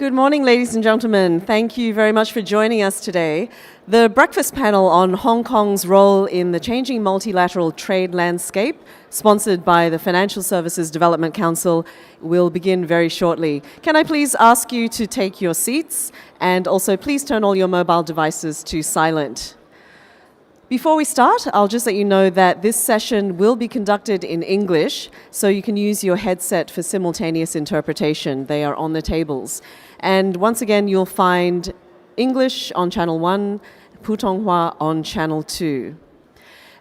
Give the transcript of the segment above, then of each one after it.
Good morning, ladies and gentlemen. Thank you very much for joining us today. The breakfast panel on Hong Kong's role in the changing multilateral trade landscape, sponsored by the Financial Services Development Council, will begin very shortly. Can I please ask you to take your seats, and also please turn all your mobile devices to silent. Before we start, I'll just let you know that this session will be conducted in English, so you can use your headset for simultaneous interpretation. They are on the tables. And once again, you'll find English on Channel 1, Putonghua on Channel 2.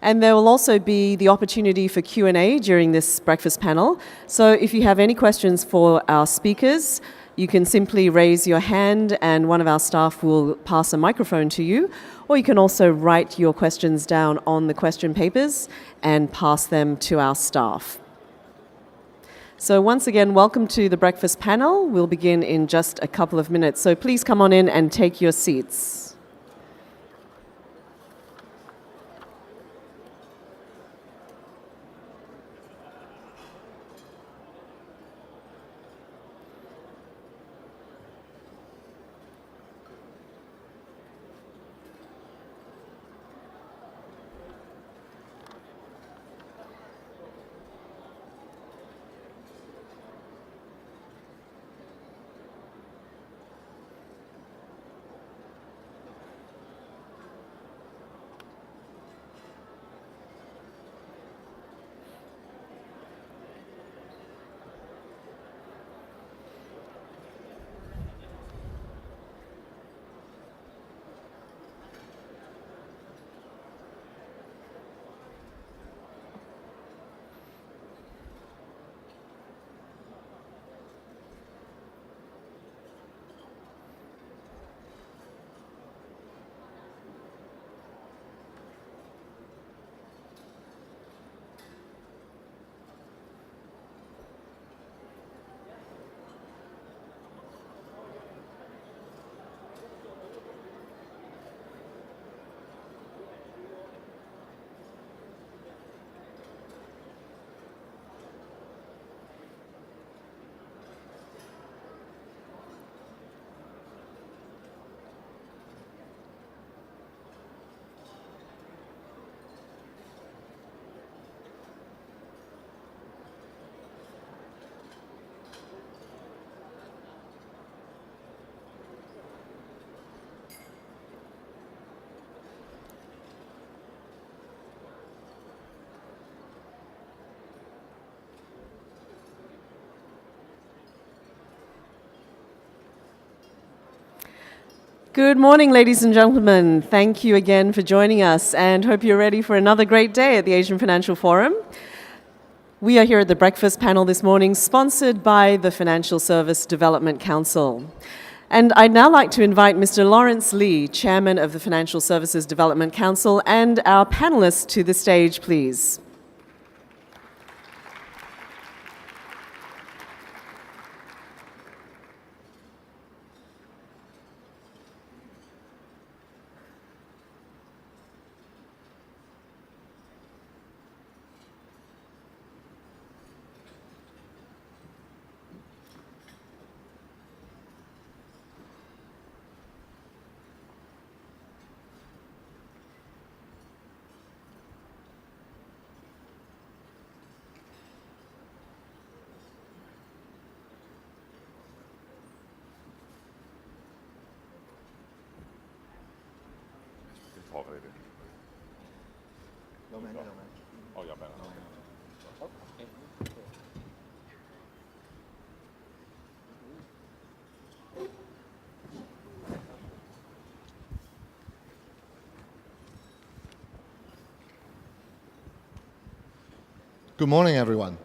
And there will also be the opportunity for Q&A during this breakfast panel. So if you have any questions for our speakers, you can simply raise your hand and one of our staff will pass a microphone to you. Or you can also write your questions down on the question papers and pass them to our staff. So once again, welcome to the breakfast panel. We'll begin in just a couple of minutes. So please come on in and take your seats. Good morning, ladies and gentlemen. Thank you again for joining us and hope you're ready for another great day at the Asian Financial Forum. We are here at the breakfast panel this morning, sponsored by the Financial Service Development Council. And I'd now like to invite Mr. Lawrence Lee, Chairman of the Financial Services Development Council, and our panelists to the stage, please. Good morning, everyone.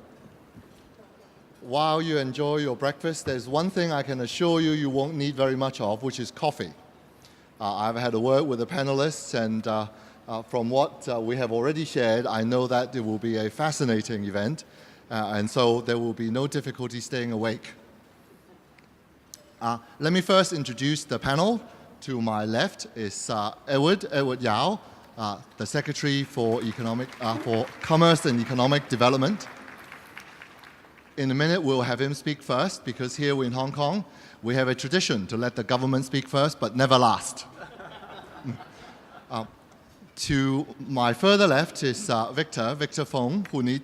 While you enjoy your breakfast, there's one thing I can assure you you won't need very much of, which is coffee. I've had a word with the panelists, and from what we have already shared, I know that it will be a fascinating event, and so there will be no difficulty staying awake. Let me first introduce the panel. To my left is Edward Yao, the Secretary for Commerce and Economic Development. In a minute, we'll have him speak first, because here in Hong Kong, we have a tradition to let the government speak first, but never last. To my further left is Victor Fong, who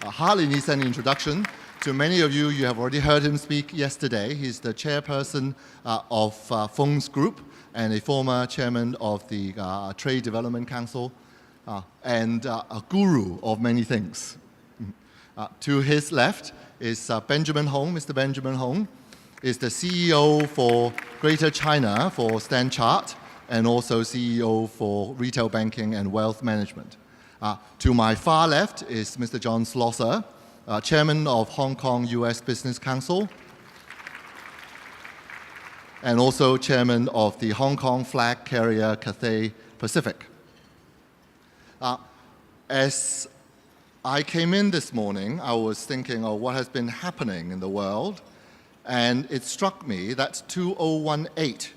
hardly needs any introduction. To many of you, you have already heard him speak yesterday. He's the chairperson of Fong's Group and a former chairman of the Trade Development Council and a guru of many things. To his left is Benjamin Hong. Mr. Benjamin Hong is the CEO for Greater China for Stand Chart and also CEO for Retail Banking and Wealth Management. To my far left is Mr. John Slosser, Chairman of Hong Kong US Business Council and also Chairman of the Hong Kong flag carrier Cathay Pacific. As I came in this morning, I was thinking of what has been happening in the world, and it struck me that 2018,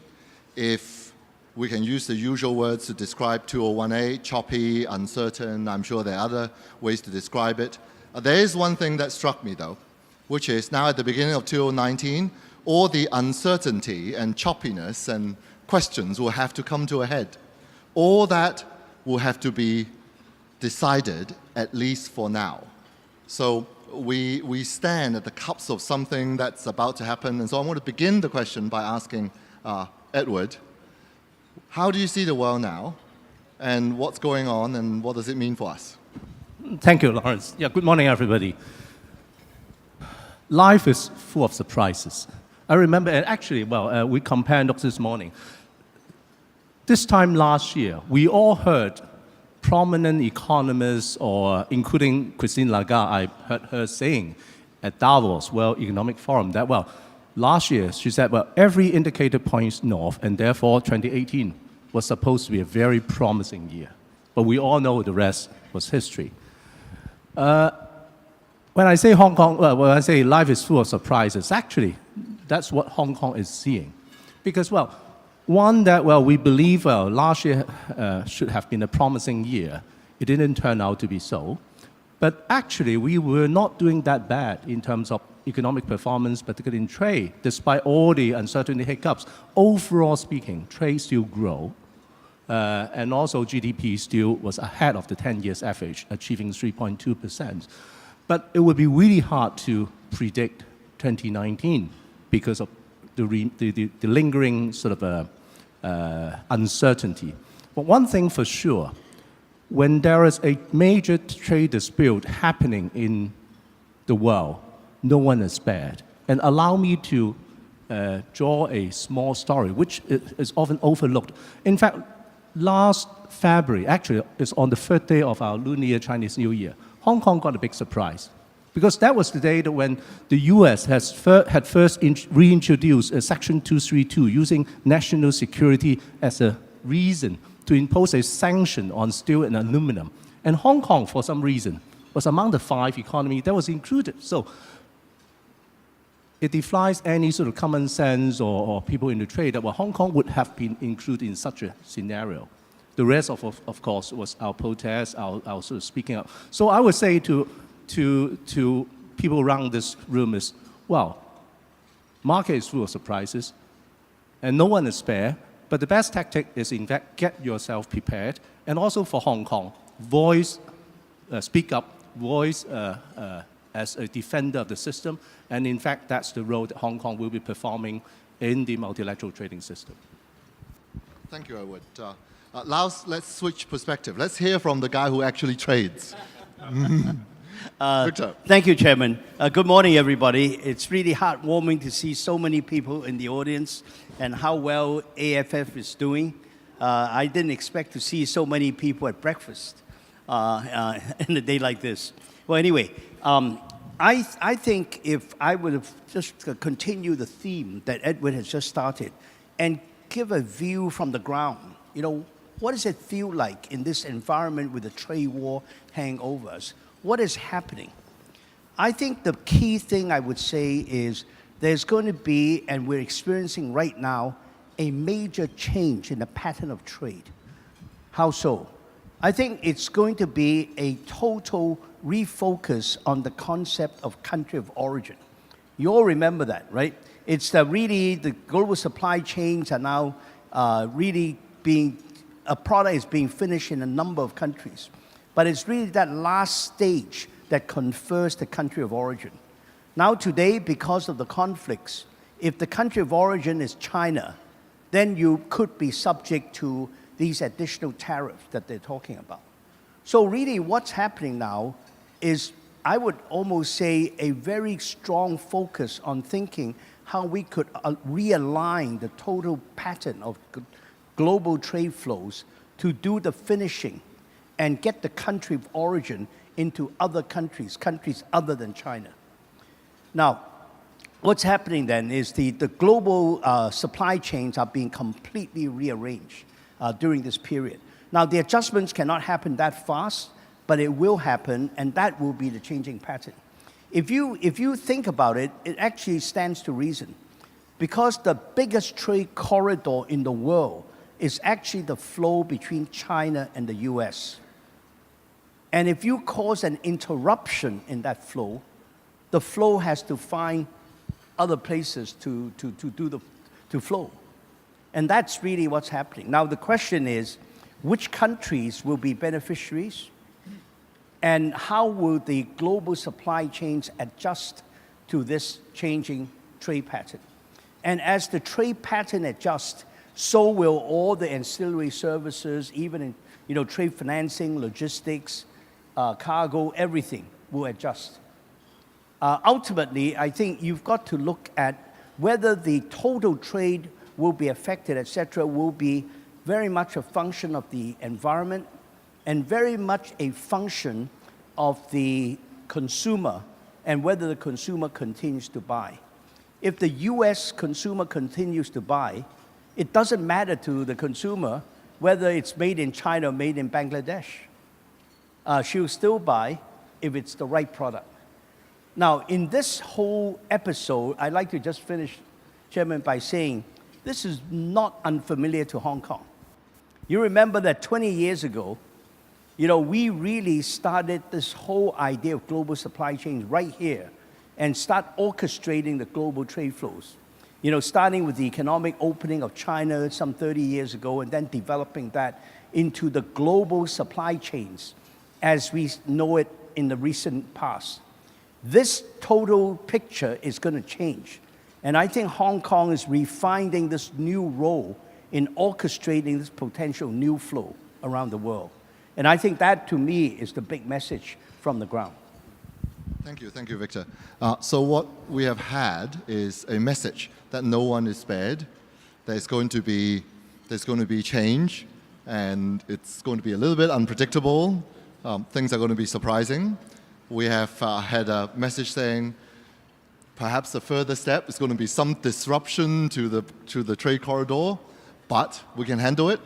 if we can use the usual words to describe 2018, choppy, uncertain, I'm sure there are other ways to describe it. There is one thing that struck me though, which is now at the beginning of 2019, all the uncertainty and choppiness and questions will have to come to a head. All that will have to be decided, at least for now. So we stand at the cusp of something that's about to happen. And so I want to begin the question by asking Edward, how do you see the world now? And what's going on and what does it mean for us? Thank you, Lawrence. Yeah, good morning, everybody. Life is full of surprises. I remember, and actually, we compared notes this morning. This time last year, we all heard prominent economists, or including Christine Lagarde, I heard her saying at Davos World Economic Forum that, last year she said, every indicator points north, and therefore 2018 was supposed to be a very promising year. But we all know the rest was history. When I say Hong Kong, when I say life is full of surprises, actually, that's what Hong Kong is seeing. Because, one that, we believe, last year should have been a promising year. It didn't turn out to be so. But actually, we were not doing that bad in terms of economic performance, particularly in trade, despite all the uncertainty hiccups. Overall speaking, trade still grew. And also GDP still was ahead of the 10 years average, achieving 3.2%. But it would be really hard to predict 2019 because of the lingering sort of uncertainty. But one thing for sure, when there is a major trade dispute happening in the world, no one is spared. And allow me to draw a small story, which is often overlooked. In fact, last February, actually, it's on the third day of our Lunar Year Chinese New Year, Hong Kong got a big surprise. Because that was the day that when the US had first reintroduced a Section 232 using national security as a reason to impose a sanction on steel and aluminum. And Hong Kong, for some reason, was among the 5 economies that was included. So it defies any sort of common sense or people in the trade that Hong Kong would have been included in such a scenario. The rest, of course, was our protest, our sort of speaking up. So I would say to people around this room is, market is full of surprises, and no one is spared. But the best tactic is, in fact, get yourself prepared. And also for Hong Kong, speak up, voice as a defender of the system. And in fact, that's the role that Hong Kong will be performing in the multilateral trading system. Thank you, Edward. Laos, let's switch perspective. Let's hear from the guy who actually trades. Victor. Thank you, Chairman. Good morning, everybody. It's really heartwarming to see so many people in the audience and how well AFF is doing. I didn't expect to see so many people at breakfast in a day like this. Well, anyway, I think if I would have just continued the theme that Edward has just started and give a view from the ground, what does it feel like in this environment with the trade war hanging over us? What is happening? I think the key thing I would say is there's going to be, and we're experiencing right now, a major change in the pattern of trade. How so? I think it's going to be a total refocus on the concept of country of origin. You all remember that, right? It's really the global supply chains are now really a product is being finished in a number of countries. But it's really that last stage that confers the country of origin. Now today, because of the conflicts, if the country of origin is China, then you could be subject to these additional tariffs that they're talking about. So really what's happening now is, I would almost say, a very strong focus on thinking how we could realign the total pattern of global trade flows to do the finishing and get the country of origin into other countries other than China. Now, what's happening then is the global supply chains are being completely rearranged during this period. Now, the adjustments cannot happen that fast, but it will happen, and that will be the changing pattern. If you think about it, it actually stands to reason. Because the biggest trade corridor in the world is actually the flow between China and the US. And if you cause an interruption in that flow, the flow has to find other places to flow. And that's really what's happening. Now the question is, which countries will be beneficiaries? And how will the global supply chains adjust to this changing trade pattern? And as the trade pattern adjusts, so will all the ancillary services, even in trade financing, logistics, cargo, everything will adjust. Ultimately, I think you've got to look at whether the total trade will be affected, etc., will be very much a function of the environment and very much a function of the consumer and whether the consumer continues to buy. If the US consumer continues to buy, it doesn't matter to the consumer whether it's made in China or made in Bangladesh. She'll still buy if it's the right product. Now, in this whole episode, I'd like to just finish, Chairman, by saying this is not unfamiliar to Hong Kong. You remember that 20 years ago, we really started this whole idea of global supply chains right here and start orchestrating the global trade flows. Starting with the economic opening of China some 30 years ago and then developing that into the global supply chains as we know it in the recent past. This total picture is going to change. And I think Hong Kong is refining this new role in orchestrating this potential new flow around the world. And I think that, to me, is the big message from the ground. Thank you, Victor. So what we have had is a message that no one is spared. There's going to be change, and it's going to be a little bit unpredictable. Things are going to be surprising. We have had a message saying perhaps the further step is going to be some disruption to the trade corridor, but we can handle it.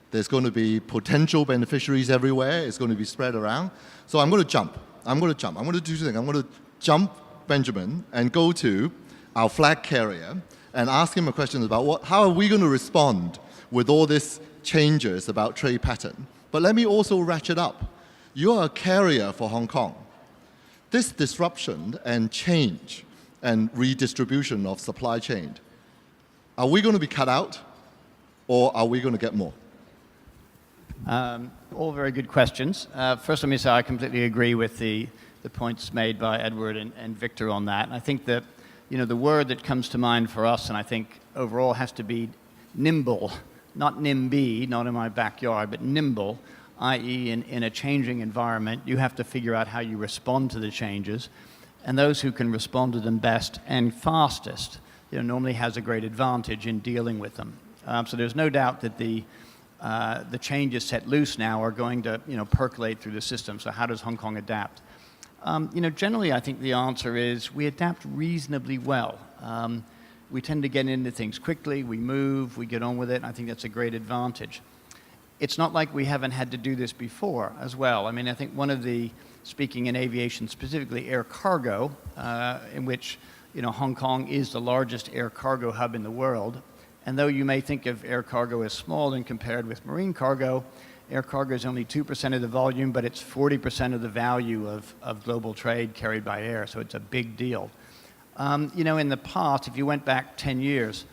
There's going to be potential beneficiaries everywhere. It's going to be spread around. So I'm going to jump. I'm going to do something. I'm going to jump Benjamin and go to our flag carrier and ask him a question about how are we going to respond with all these changes about trade pattern. But let me also ratchet up. You are a carrier for Hong Kong. This disruption and change and redistribution of supply chain, are we going to be cut out or are we going to get more? All very good questions. First, let me say I completely agree with the points made by Edward and Victor on that. And I think that the word that comes to mind for us, and I think overall has to be nimble, not NIMBY, not in my backyard, but nimble, i.e. in a changing environment, you have to figure out how you respond to the changes. And those who can respond to them best and fastest normally has a great advantage in dealing with them. So there's no doubt that the changes set loose now are going to percolate through the system. So how does Hong Kong adapt? Generally, I think the answer is we adapt reasonably well. We tend to get into things quickly, we move, we get on with it, and I think that's a great advantage. It's not like we haven't had to do this before as well. I mean, I think one of the, speaking in aviation, specifically air cargo, in which Hong Kong is the largest air cargo hub in the world, and though you may think of air cargo as small and compared with marine cargo, Air cargo is only 2% of the volume, but it's 40% of the value of global trade carried by air, so it's a big deal. You know, in the past, if you went back 10 years,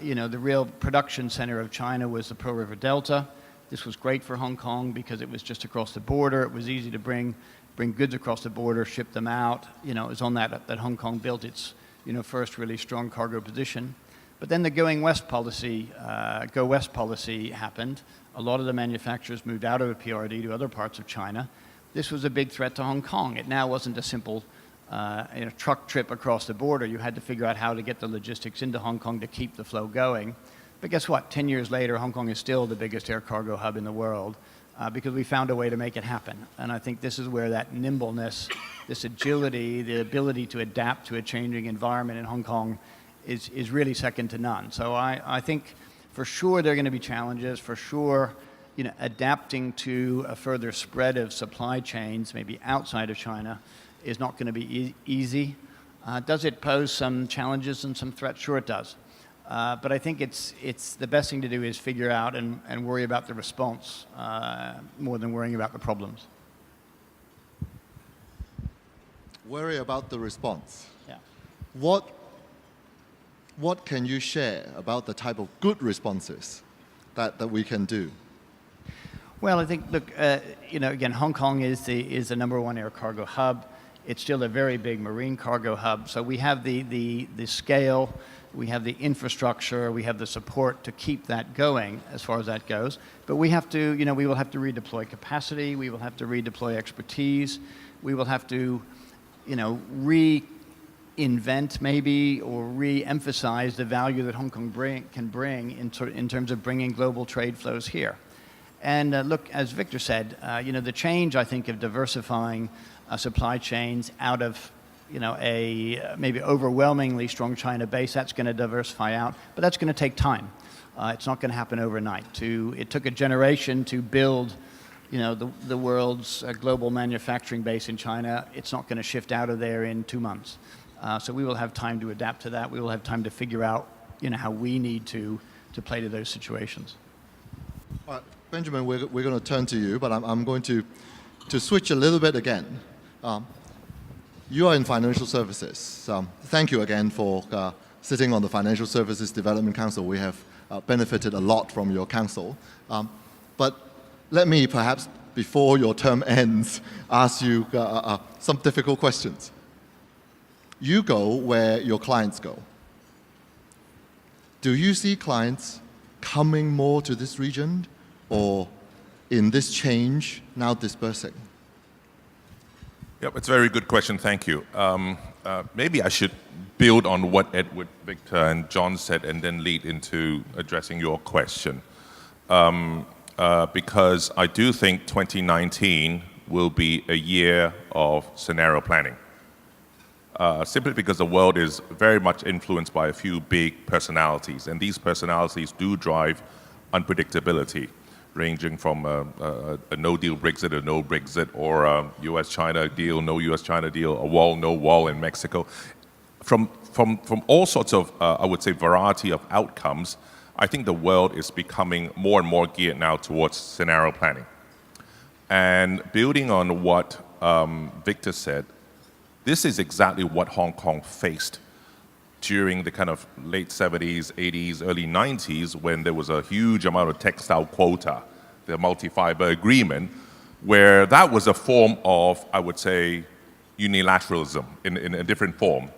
you know, the real production center of China was the Pearl River Delta. This was great for Hong Kong because it was just across the border. It was easy to bring goods across the border, ship them out. You know, it was on that Hong Kong built its, you know, first really strong cargo position. But then the Go West policy happened. A lot of the manufacturers moved out of the PRD to other parts of China. This was a big threat to Hong Kong. It now wasn't a simple you know, truck trip across the border. You had to figure out how to get the logistics into Hong Kong to keep the flow going. But guess what? 10 years later, Hong Kong is still the biggest air cargo hub in the world because we found a way to make it happen. And I think this is where that nimbleness, this agility, the ability to adapt to a changing environment in Hong Kong is really second to none. So I think for sure there are going to be challenges. For sure, you know, adapting to a further spread of supply chains, maybe outside of China, is not going to be easy. Does it pose some challenges and some threats? Sure it does. But I think it's the best thing to do is figure out and worry about the response more than worrying about the problems. Worry about the response. Yeah. What can you share about the type of good responses that we can do? Well, I think, look, you know, again, Hong Kong is the number one air cargo hub. It's still a very big marine cargo hub. So we have the scale, we have the infrastructure, we have the support to keep that going as far as that goes. But we have to, you know, we will have to redeploy capacity, we will have to redeploy expertise, we will have to, you know, reinvent maybe or re-emphasize the value that Hong Kong can bring in terms of bringing global trade flows here. And look, as Victor said, you know, the change, I think, of diversifying supply chains out of, you know, a maybe overwhelmingly strong China base, that's going to diversify out, but that's going to take time. It's not going to happen overnight. It took a generation to build, you know, the world's global manufacturing base in China. It's not going to shift out of there in 2 months. So we will have time to adapt to that. We will have time to figure out, you know, how we need to play to those situations. Benjamin, we're going to turn to you, but I'm going to switch a little bit again. You are in financial services. Thank you again for sitting on the Financial Services Development Council. We have benefited a lot from your council. But let me perhaps, before your term ends, ask you some difficult questions. You go where your clients go. Do you see clients coming more to this region, or in this change now dispersing? Yep, it's a very good question. Thank you. Maybe I should build on what Edward, Victor, and John said and then lead into addressing your question. Because I do think 2019 will be a year of scenario planning. Simply because the world is very much influenced by a few big personalities, and these personalities do drive unpredictability, ranging from a no-deal Brexit, a no-Brexit, or a US-China deal, no US-China deal, a wall, no wall in Mexico. From all sorts of, I would say, variety of outcomes, I think the world is becoming more and more geared now towards scenario planning. And building on what Victor said, this is exactly what Hong Kong faced during the kind of late 70s, 80s, early 90s, when there was a huge amount of textile quota, the multi-fiber agreement, where that was a form of, I would say, unilateralism in a different form.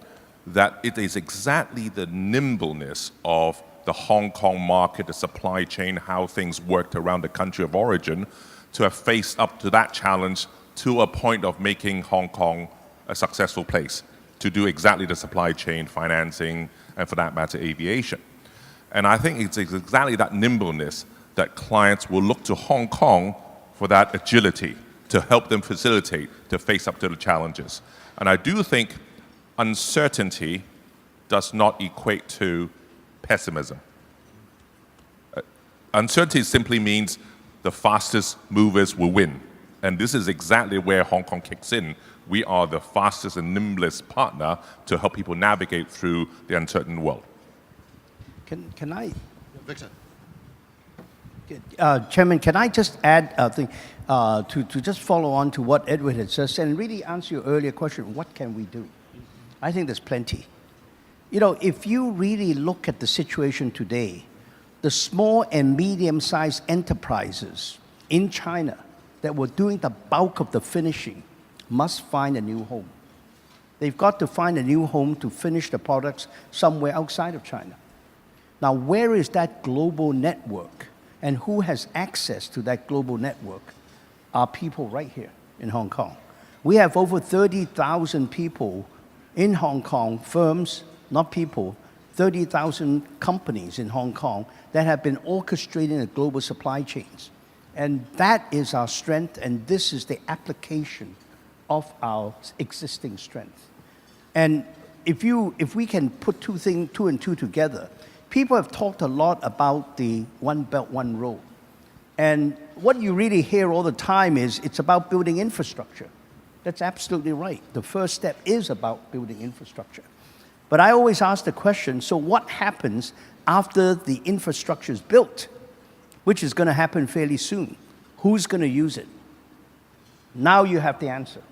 That it is exactly the nimbleness of the Hong Kong market, the supply chain, how things worked around the country of origin, to have faced up to that challenge to a point of making Hong Kong a successful place to do exactly the supply chain, financing, and for that matter, aviation. And I think it's exactly that nimbleness that clients will look to Hong Kong for that agility to help them facilitate, to face up to the challenges. And I do think uncertainty does not equate to pessimism. Uncertainty simply means the fastest movers will win. And this is exactly where Hong Kong kicks in. We are the fastest and nimblest partner to help people navigate through the uncertain world. Can I? Victor. Chairman, can I just add a thing to just follow on to what Edward had just said and really answer your earlier question, what can we do? I think there's plenty. You know, if you really look at the situation today, the small and medium-sized enterprises in China that were doing the bulk of the finishing must find a new home. They've got to find a new home to finish the products somewhere outside of China. Now, where is that global network? And who has access to that global network? Are people right here in Hong Kong. We have over 30,000 people in Hong Kong, firms, not people, 30,000 companies in Hong Kong that have been orchestrating the global supply chains. And that is our strength, and this is the application of our existing strength. And if we can put two and two together, people have talked a lot about the One Belt, One Road. And what you really hear all the time is it's about building infrastructure. That's absolutely right. The first step is about building infrastructure. But I always ask the question, so what happens after the infrastructure is built, which is going to happen fairly soon? Who's going to use it? Now you have the answer.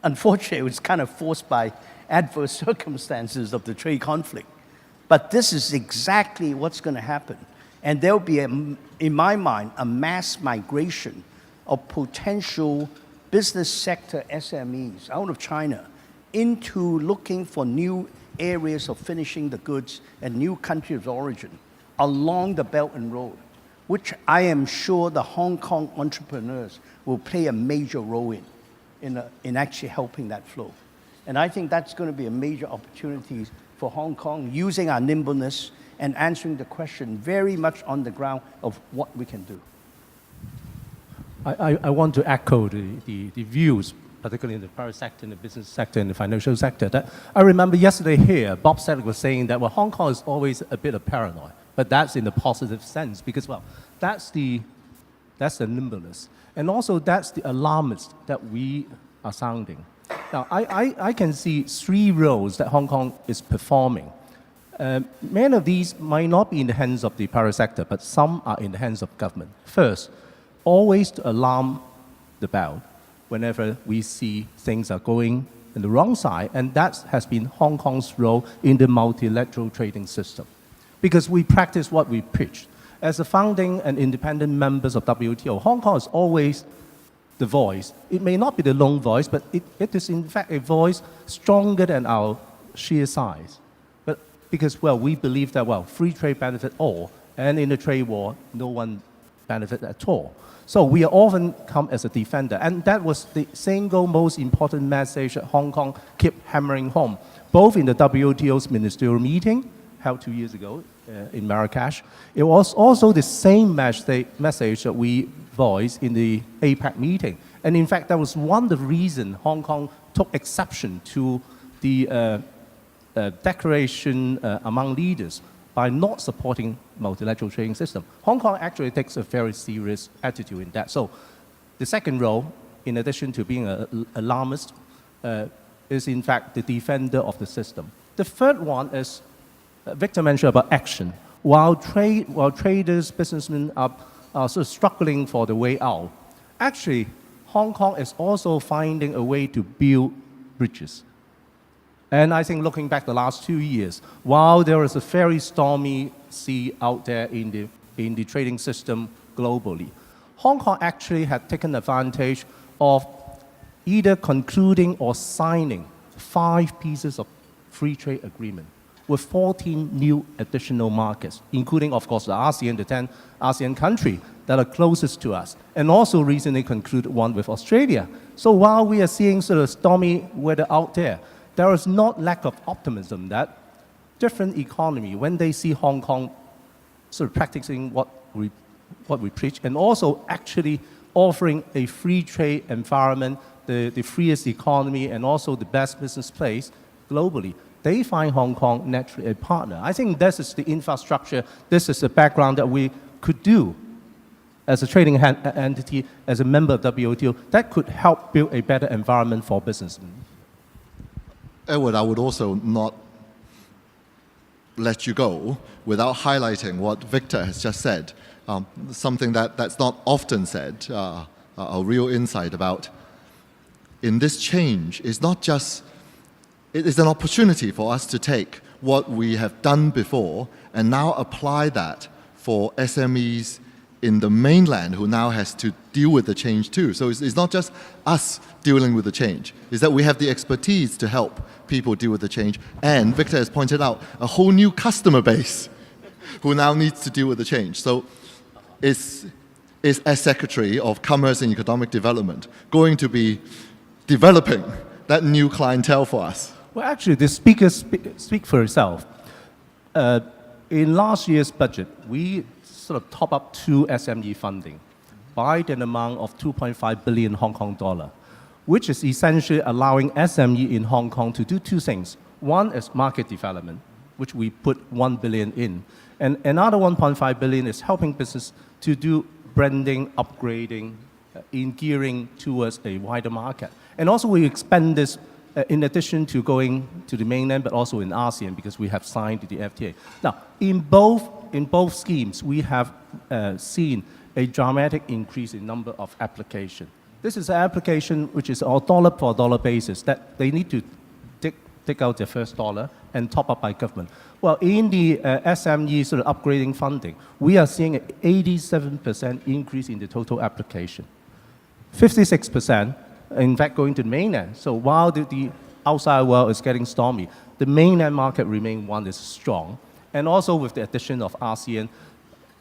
Unfortunately, it was kind of forced by adverse circumstances of the trade conflict. But this is exactly what's going to happen. And there'll be, in my mind, a mass migration of potential business sector SMEs out of China into looking for new areas of finishing the goods and new countries of origin along the Belt and Road, which I am sure the Hong Kong entrepreneurs will play a major role in actually helping that flow. And I think that's going to be a major opportunity for Hong Kong, using our nimbleness and answering the question very much on the ground of what we can do. I want to echo the views, particularly in the private sector, in the business sector, and the financial sector. That I remember yesterday here, Bob Sedgwick was saying that, well, Hong Kong is always a bit of paranoid, but that's in the positive sense because, well, that's the nimbleness. And also that's the alarmist that we are sounding. Now, I can see three roles that Hong Kong is performing. Many of these might not be in the hands of the private sector, but some are in the hands of government. First, always to alarm the bell whenever we see things are going in the wrong side, and that has been Hong Kong's role in the multilateral trading system. Because we practice what we preach. As a founding and independent members of WTO, Hong Kong is always the voice. It may not be the lone voice, but it is in fact a voice stronger than our sheer size. But because, well, we believe that, well, free trade benefits all, and in a trade war, no one benefits at all. So we are often come as a defender, and that was the single most important message that Hong Kong kept hammering home, both in the WTO's ministerial meeting held 2 years ago in Marrakesh. It was also the same message that we voiced in the APEC meeting. And in fact, that was one of the reasons Hong Kong took exception to the declaration among leaders by not supporting multilateral trading system. Hong Kong actually takes a very serious attitude in that. So the second role, in addition to being an alarmist, is in fact the defender of the system. The third one is, Victor mentioned about action. While traders, businessmen are sort of struggling for the way out, actually, Hong Kong is also finding a way to build bridges. And I think looking back the last 2 years, while there is a very stormy sea out there in the trading system globally, Hong Kong actually had taken advantage of either concluding or signing 5 pieces of free trade agreement with 14 new additional markets, including, of course, the ASEAN, the 10 ASEAN countries that are closest to us, and also recently concluded one with Australia. So while we are seeing sort of stormy weather out there is not lack of optimism that different economy, when they see Hong Kong sort of practicing what we preach, and also actually offering a free trade environment, the freest economy, and also the best business place globally, they find Hong Kong naturally a partner. I think this is the infrastructure, this is the background that we could do as a trading entity, as a member of WTO, that could help build a better environment for businessmen. Edward, I would also not let you go without highlighting what Victor has just said. something that's not often said, a real insight about in this change is not just, it is an opportunity for us to take what we have done before and now apply that for SMEs in the mainland who now has to deal with the change too. So it's not just us dealing with the change, it's that we have the expertise to help people deal with the change. And Victor has pointed out a whole new customer base who now needs to deal with the change. So is as Secretary of Commerce and Economic Development going to be developing that new clientele for us? Well, actually, the speakers speak for itself. In last year's budget, we sort of top up 2 SME funding by an amount of 2.5 billion Hong Kong dollar, which is essentially allowing SME in Hong Kong to do 2 things. One is market development, which we put 1 billion in. And another 1.5 billion is helping business to do branding, upgrading, in gearing towards a wider market. And also we expand this in addition to going to the mainland, but also in ASEAN, because we have signed the FTA. Now, in both schemes, we have seen a dramatic increase in number of applications. This is an application which is on dollar-for-dollar basis, that they need to take out their first dollar and top up by government. Well, in the SME sort of upgrading funding, we are seeing an 87% increase in the total application. 56%, in fact, going to the mainland. So while the outside world is getting stormy, the mainland market remains one that's strong. And also with the addition of ASEAN,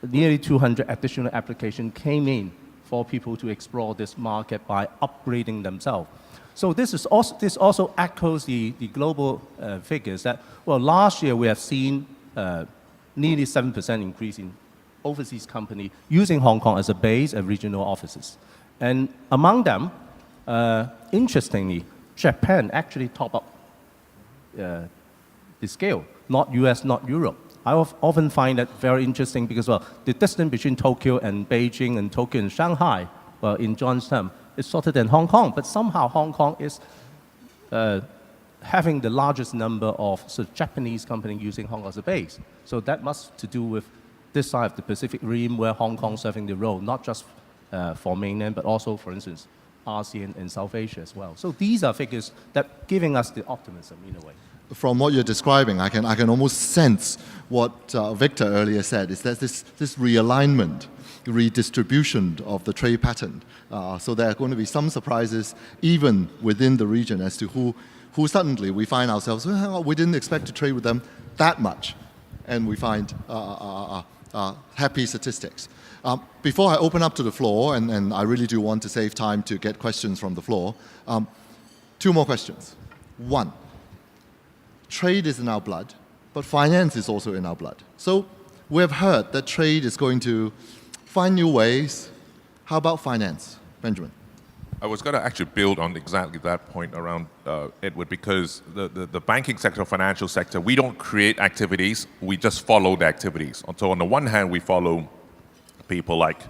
nearly 200 additional applications came in for people to explore this market by upgrading themselves. So this also echoes the global figures that, well, last year we have seen nearly 7% increase in overseas companies using Hong Kong as a base and regional offices. And among them, interestingly, Japan actually top up the scale, not US, not Europe. I often find that very interesting because, well, the distance between Tokyo and Beijing and Tokyo and Shanghai, well, in John's term, is shorter than Hong Kong, but somehow Hong Kong is having the largest number of sort of Japanese companies using Hong Kong as a base. So that must to do with this side of the Pacific Rim where Hong Kong serving the role, not just for mainland, but also, for instance, ASEAN and South Asia as well. So these are figures that giving us the optimism in a way. From what you're describing, I can almost sense what Victor earlier said, is that this realignment, redistribution of the trade pattern. So there are going to be some surprises even within the region as to who suddenly we find ourselves, well, we didn't expect to trade with them that much. And we find happy statistics. Before I open up to the floor, and I really do want to save time to get questions from the floor, 2 more questions. 1, trade is in our blood, but finance is also in our blood. So we have heard that trade is going to find new ways. How about finance? Benjamin. I was going to actually build on exactly that point around Edward, because the banking sector, financial sector, we don't create activities, we just follow the activities. So on the one hand, we follow people like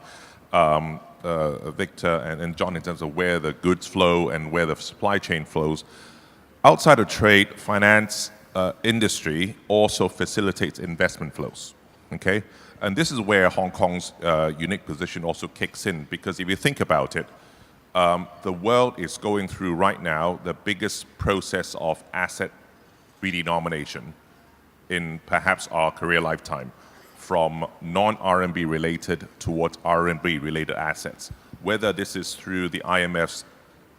Victor and John in terms of where the goods flow and where the supply chain flows. Outside of trade, finance industry also facilitates investment flows, okay? And this is where Hong Kong's unique position also kicks in, because if you think about it, the world is going through right now the biggest process of asset redenomination in perhaps our career lifetime, from non-RMB related towards RMB related assets. Whether this is through the IMF's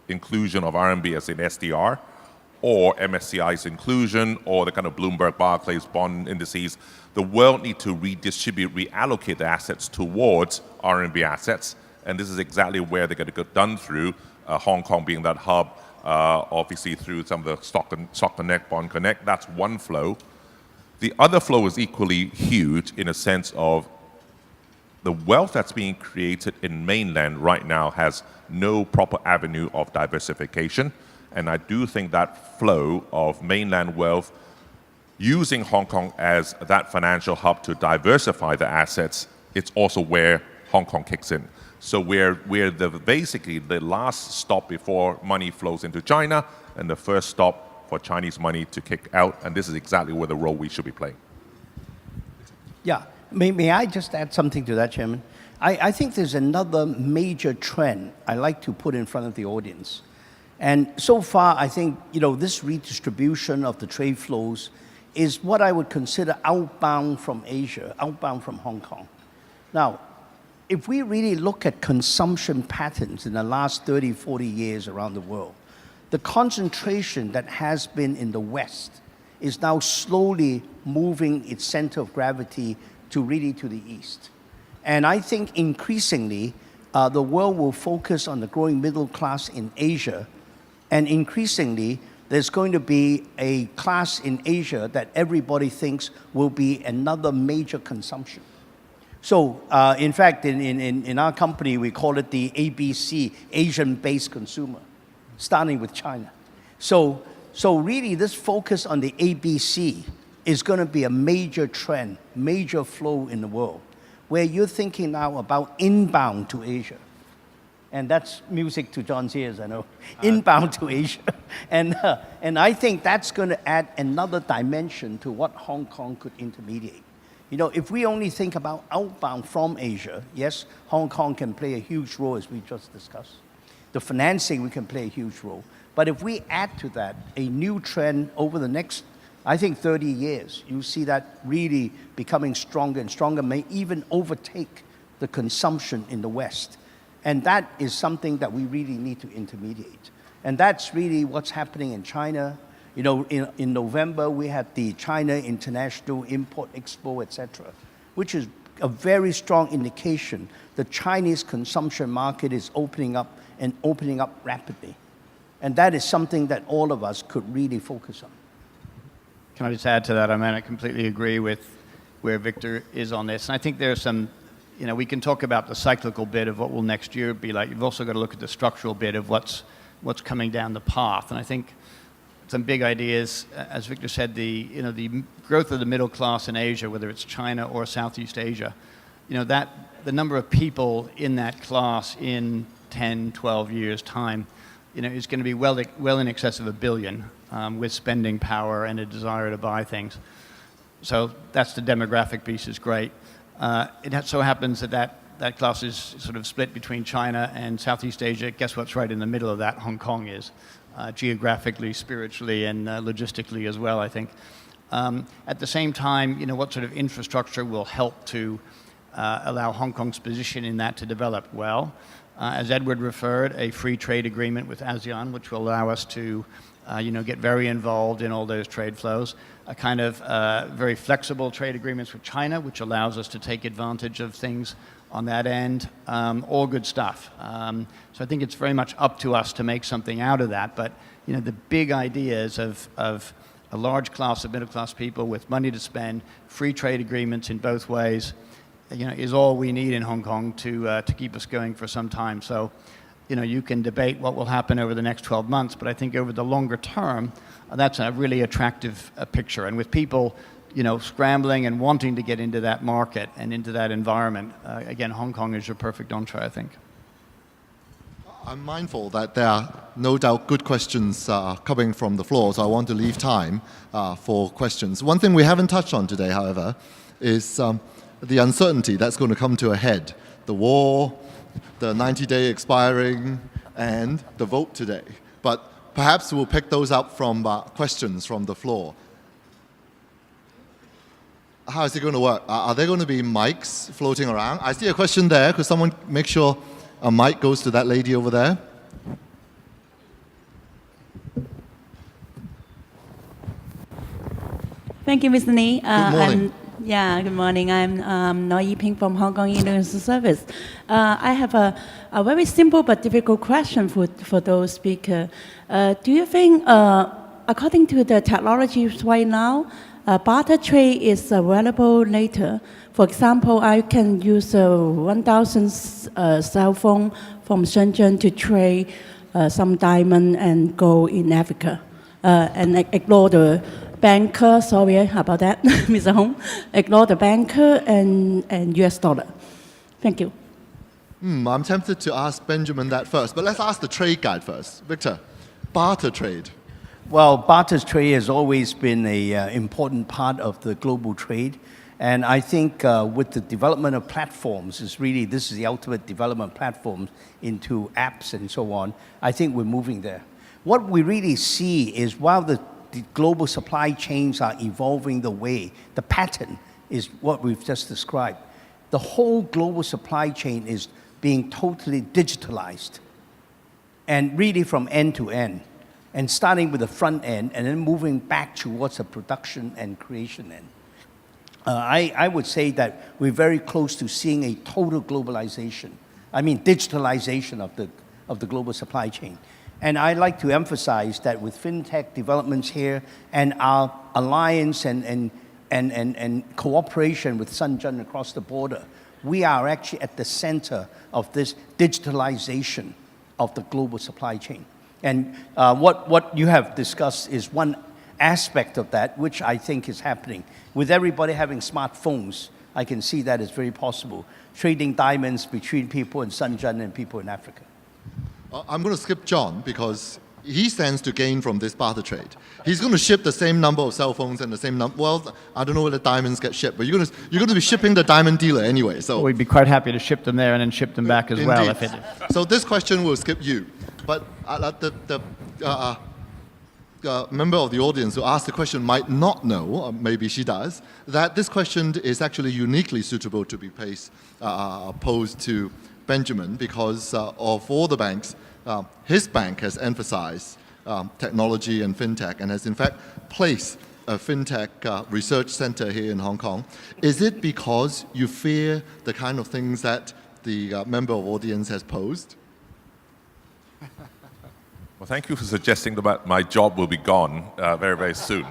inclusion of RMB as an SDR, or MSCI's inclusion, or the kind of Bloomberg Barclays bond indices, the world need to redistribute, reallocate the assets towards RMB assets. And this is exactly where they're going to get done through, Hong Kong being that hub, obviously through some of the Stock Connect, Bond Connect. That's one flow. The other flow is equally huge in a sense of the wealth that's being created in mainland right now has no proper avenue of diversification. And I do think that flow of mainland wealth using Hong Kong as that financial hub to diversify the assets, it's also where Hong Kong kicks in. So we're basically the last stop before money flows into China and the first stop for Chinese money to kick out. And this is exactly where the role we should be playing. Yeah, May I just add something to that, Chairman? I think there's another major trend I like to put in front of the audience. And so far, I think, this redistribution of the trade flows is what I would consider outbound from Asia, outbound from Hong Kong. Now, if we really look at consumption patterns in the last 30, 40 years around the world, the concentration that has been in the West is now slowly moving its center of gravity to the East. And I think increasingly, the world will focus on the growing middle class in Asia, and increasingly, there's going to be a class in Asia that everybody thinks will be another major consumption. So, in fact, in our company, we call it the ABC, Asian-based consumer, starting with China. So really, this focus on the ABC is going to be a major trend, major flow in the world, where you're thinking now about inbound to Asia. And that's music to John's ears, I know. Inbound to Asia. And I think that's going to add another dimension to what Hong Kong could intermediate. If we only think about outbound from Asia, yes, Hong Kong can play a huge role, as we just discussed. The financing, we can play a huge role. But if we add to that a new trend over the next, I think, 30 years, you see that really becoming stronger and stronger, may even overtake the consumption in the West. And that is something that we really need to intermediate. And that's really what's happening in China. In November, we had the China International Import Expo, etc., which is a very strong indication the Chinese consumption market is opening up and opening up rapidly. And that is something that all of us could really focus on. Can I just add to that? I completely agree with where Victor is on this. And I think there's some, we can talk about the cyclical bit of what will next year be like. You've also got to look at the structural bit of what's coming down the path. And I think some big ideas, as Victor said, the growth of the middle class in Asia, whether it's China or Southeast Asia, that the number of people in that class in 10, 12 years' time, is going to be well in excess of 1 billion with spending power and a desire to buy things. So that's the demographic piece is great. It so happens that class is sort of split between China and Southeast Asia. Guess what's right in the middle of that? Hong Kong is. Geographically, spiritually, and logistically as well, I think. At the same time, what sort of infrastructure will help to allow Hong Kong's position in that to develop well? As Edward referred, a free trade agreement with ASEAN, which will allow us to get very involved in all those trade flows. A kind of very flexible trade agreements with China, which allows us to take advantage of things on that end. All good stuff. So I think it's very much up to us to make something out of that. But the big ideas of a large class of middle-class people with money to spend, free trade agreements in both ways, is all we need in Hong Kong to keep us going for some time. So, you can debate what will happen over the next 12 months, but I think over the longer term, that's a really attractive picture. And with people, scrambling and wanting to get into that market and into that environment, again, Hong Kong is your perfect entree, I think. I'm mindful that there are no doubt good questions coming from the floor, so I want to leave time for questions. One thing we haven't touched on today, however, is the uncertainty that's going to come to a head. The war, the 90-day expiring, and the vote today. But perhaps we'll pick those up from questions from the floor. How is it going to work? Are there going to be mics floating around? I see a question there. Could someone make sure a mic goes to that lady over there? Thank you, Mr. Lee. Good morning. Good morning. I'm Noi Yiping from Hong Kong International Service. I have a very simple but difficult question for those speakers. Do you think, according to the technologies right now, barter trade is available later? For example, I can use 1,000 cell phone from Shenzhen to trade some diamond and gold in Africa, and ignore the banker, sorry about that, Mr. Hong, ignore the banker and US dollar. Thank you. I'm tempted to ask Benjamin that first, but let's ask the trade guide first. Victor, barter trade. Well, barter trade has always been an important part of the global trade. And I think with the development of platforms, this is the ultimate development platform into apps and so on. I think we're moving there. What we really see is while the global supply chains are evolving the pattern is what we've just described. The whole global supply chain is being totally digitalized, and really from end to end, and starting with the front end and then moving back towards the production and creation end. I would say that we're very close to seeing a total globalization. I mean, digitalization of the global supply chain. And I'd like to emphasize that with fintech developments here and our alliance and cooperation with Shenzhen across the border, we are actually at the center of this digitalization of the global supply chain. And what you have discussed is one aspect of that, which I think is happening. With everybody having smartphones, I can see that is very possible. Trading diamonds between people in Shenzhen and people in Africa. I'm going to skip John because he stands to gain from this barter trade. He's going to ship the same number of cell phones and the same number. Well, I don't know whether diamonds get shipped, but you're going to be shipping the diamond dealer anyway. So We'd be quite happy to ship them there and then ship them back as well. If it, So this question will skip you. But the member of the audience who asked the question might not know, or maybe she does, that this question is actually uniquely suitable to be posed to Benjamin because of all the banks, his bank has emphasized technology and fintech and has in fact placed a fintech research center here in Hong Kong. Is it because you fear the kind of things that the member of audience has posed? Well, thank you for suggesting that my job will be gone very, very soon.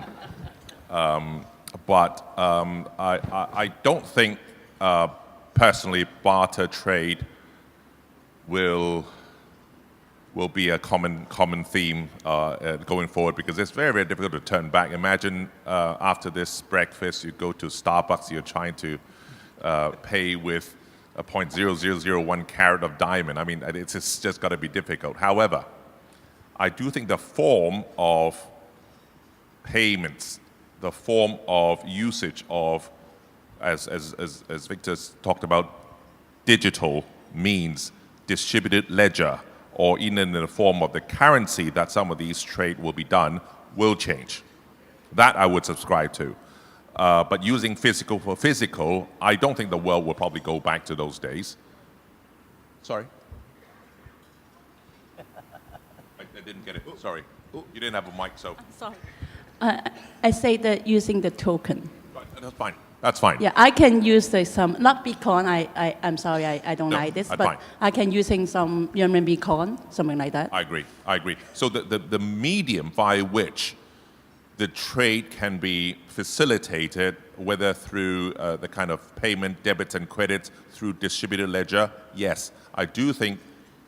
But I don't think, personally, barter trade will be a common theme going forward because it's very, very difficult to turn back. Imagine after this breakfast, you go to Starbucks, you're trying to pay with a 0.0001 carat of diamond. I mean, it's just got to be difficult. However, I do think the form of payments, the form of usage of, as Victor's talked about, digital means, distributed ledger, or even in the form of the currency that some of these trade will be done, will change. That I would subscribe to. But using physical for physical, I don't think the world will probably go back to those days. Sorry? I didn't get it. Sorry. You didn't have a mic, so. Sorry. I say that using the token. Right, that's fine. That's fine. Yeah, I can use some, not Bitcoin, I'm sorry, I don't No, like this, that's but fine. I can using some renminbi coin, something like that. I agree. So the medium by which the trade can be facilitated, whether through the kind of payment, debits and credits, through distributed ledger, yes. I do think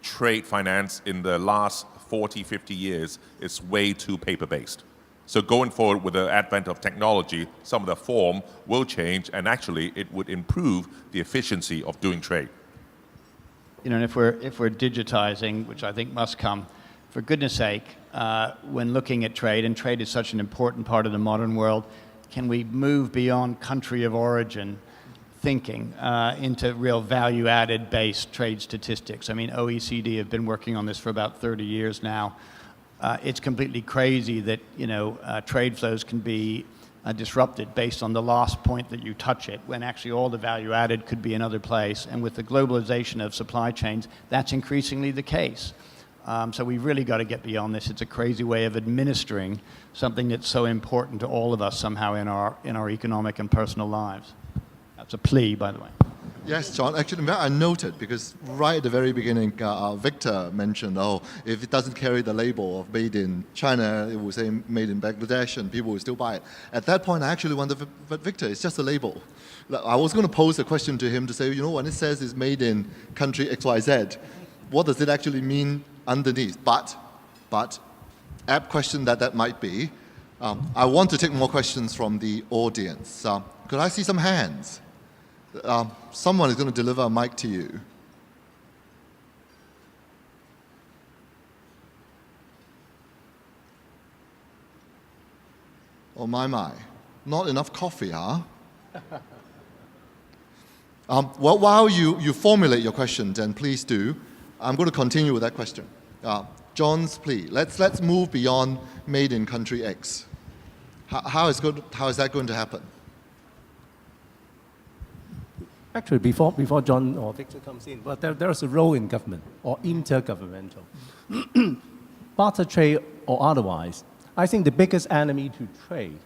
trade finance in the last 40, 50 years is way too paper-based. So going forward with the advent of technology, some of the form will change, and actually it would improve the efficiency of doing trade. you know, and if we're digitizing, which I think must come, for goodness sake, when looking at trade, and trade is such an important part of the modern world, can we move beyond country of origin thinking into real value-added based trade statistics? I mean, OECD have been working on this for about 30 years now. It's completely crazy that, you know, trade flows can be disrupted based on the last point that you touch it, when actually all the value added could be another place. And with the globalization of supply chains, that's increasingly the case. So we've really got to get beyond this. It's a crazy way of administering something that's so important to all of us somehow in our economic and personal lives. That's a plea, by the way. Yes, John. Actually, I noted, because right at the very beginning, Victor mentioned, if it doesn't carry the label of made in China, it will say made in Bangladesh, and people will still buy it. At that point, I actually wondered, but Victor, it's just a label. I was going to pose a question to him to say, you know, when it says it's made in country XYZ, what does it actually mean underneath? But, apt question that might be, I want to take more questions from the audience. Could I see some hands? Someone is going to deliver a mic to you. Oh, my. Not enough coffee, huh? Well, while you formulate your questions, and please do, I'm going to continue with that question. John's plea. Let's move beyond made in country X. How is that going to happen? Actually, before John or Victor comes in, but there is a role in government or intergovernmental. Barter trade or otherwise, I think the biggest enemy to trade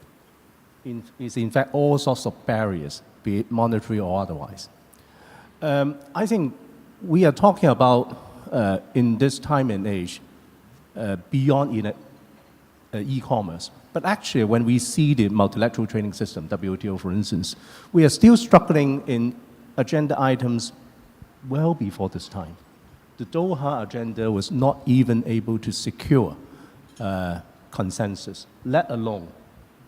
is in fact all sorts of barriers, be it monetary or otherwise. I think we are talking about, in this time and age, beyond e-commerce. But actually, when we see the multilateral trading system, WTO for instance, we are still struggling in agenda items well before this time. The Doha agenda was not even able to secure consensus, let alone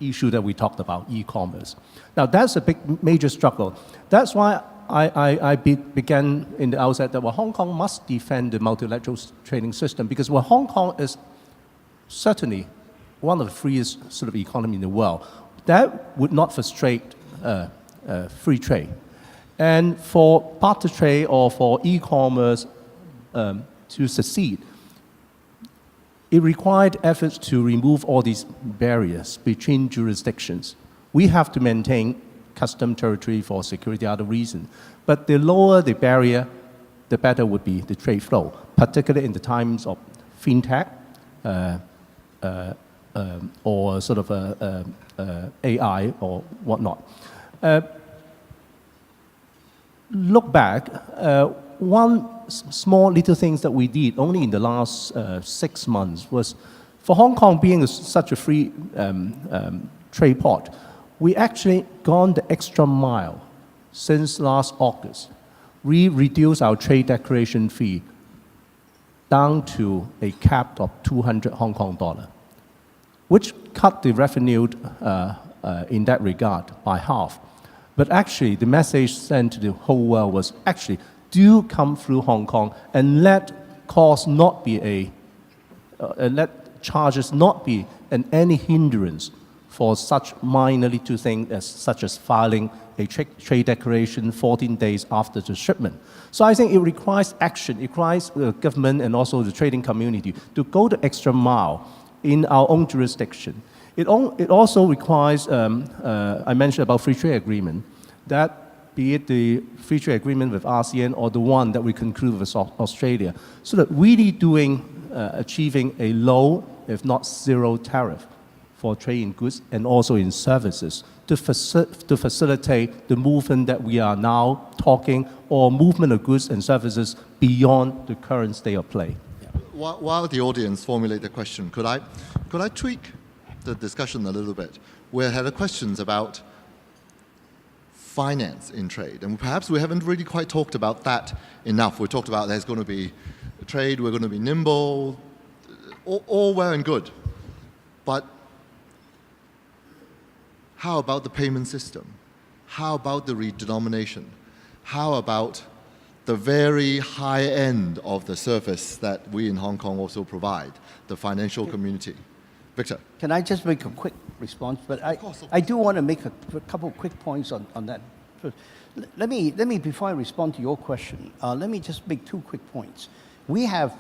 issue that we talked about, e-commerce. Now, that's a big, major struggle. That's why I began in the outset that Hong Kong must defend the multilateral trading system, because Hong Kong is certainly one of the freest sort of economy in the world. That would not frustrate free trade. And for barter trade or for e-commerce to succeed, it required efforts to remove all these barriers between jurisdictions. We have to maintain custom territory for security, other reasons. But the lower the barrier, the better would be the trade flow, particularly in the times of fintech or sort of AI or whatnot. Look back, one small little things that we did only in the last 6 months was, for Hong Kong being such a free trade port, we actually gone the extra mile since last August. We reduced our trade declaration fee down to a cap of 200 Hong Kong dollar, which cut the revenue in that regard by half. But actually, the message sent to the whole world was actually, do come through Hong Kong and let costs not be let charges not be any hindrance for such minor little things such as filing a trade declaration 14 days after the shipment. So I think it requires action. It requires the government and also the trading community to go the extra mile in our own jurisdiction. It also requires, I mentioned about free trade agreement, that be it the free trade agreement with ASEAN or the one that we conclude with Australia, so that really achieving a low, if not zero tariff for trade in goods and also in services to facilitate the movement that we are now talking, or movement of goods and services beyond the current state of play. While the audience formulate the question, could I tweak the discussion a little bit? We had questions about finance in trade, and perhaps we haven't really quite talked about that enough. We talked about there's going to be trade, we're going to be nimble, all well and good. But how about the payment system? How about the redenomination? How about the very high end of the service that we in Hong Kong also provide, the financial community? Victor. Can I just make a quick response? But Of course. I do want to make a couple of quick points on that. First, let me, before I respond to your question, let me just make 2 quick points. We have,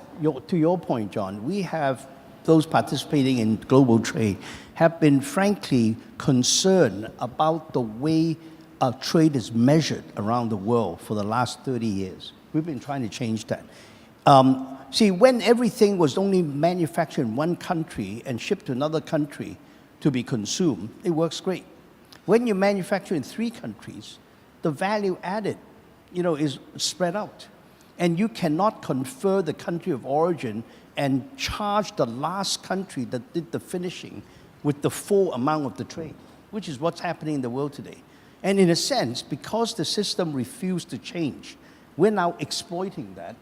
to your point, John, we have those participating in global trade have been frankly concerned about the way trade is measured around the world for the last 30 years. We've been trying to change that. See, when everything was only manufactured in one country and shipped to another country to be consumed, it works great. When you manufacture in 3 countries, the value added, is spread out. And you cannot confer the country of origin and charge the last country that did the finishing with the full amount of the trade, which is what's happening in the world today. And in a sense, because the system refused to change, we're now exploiting that,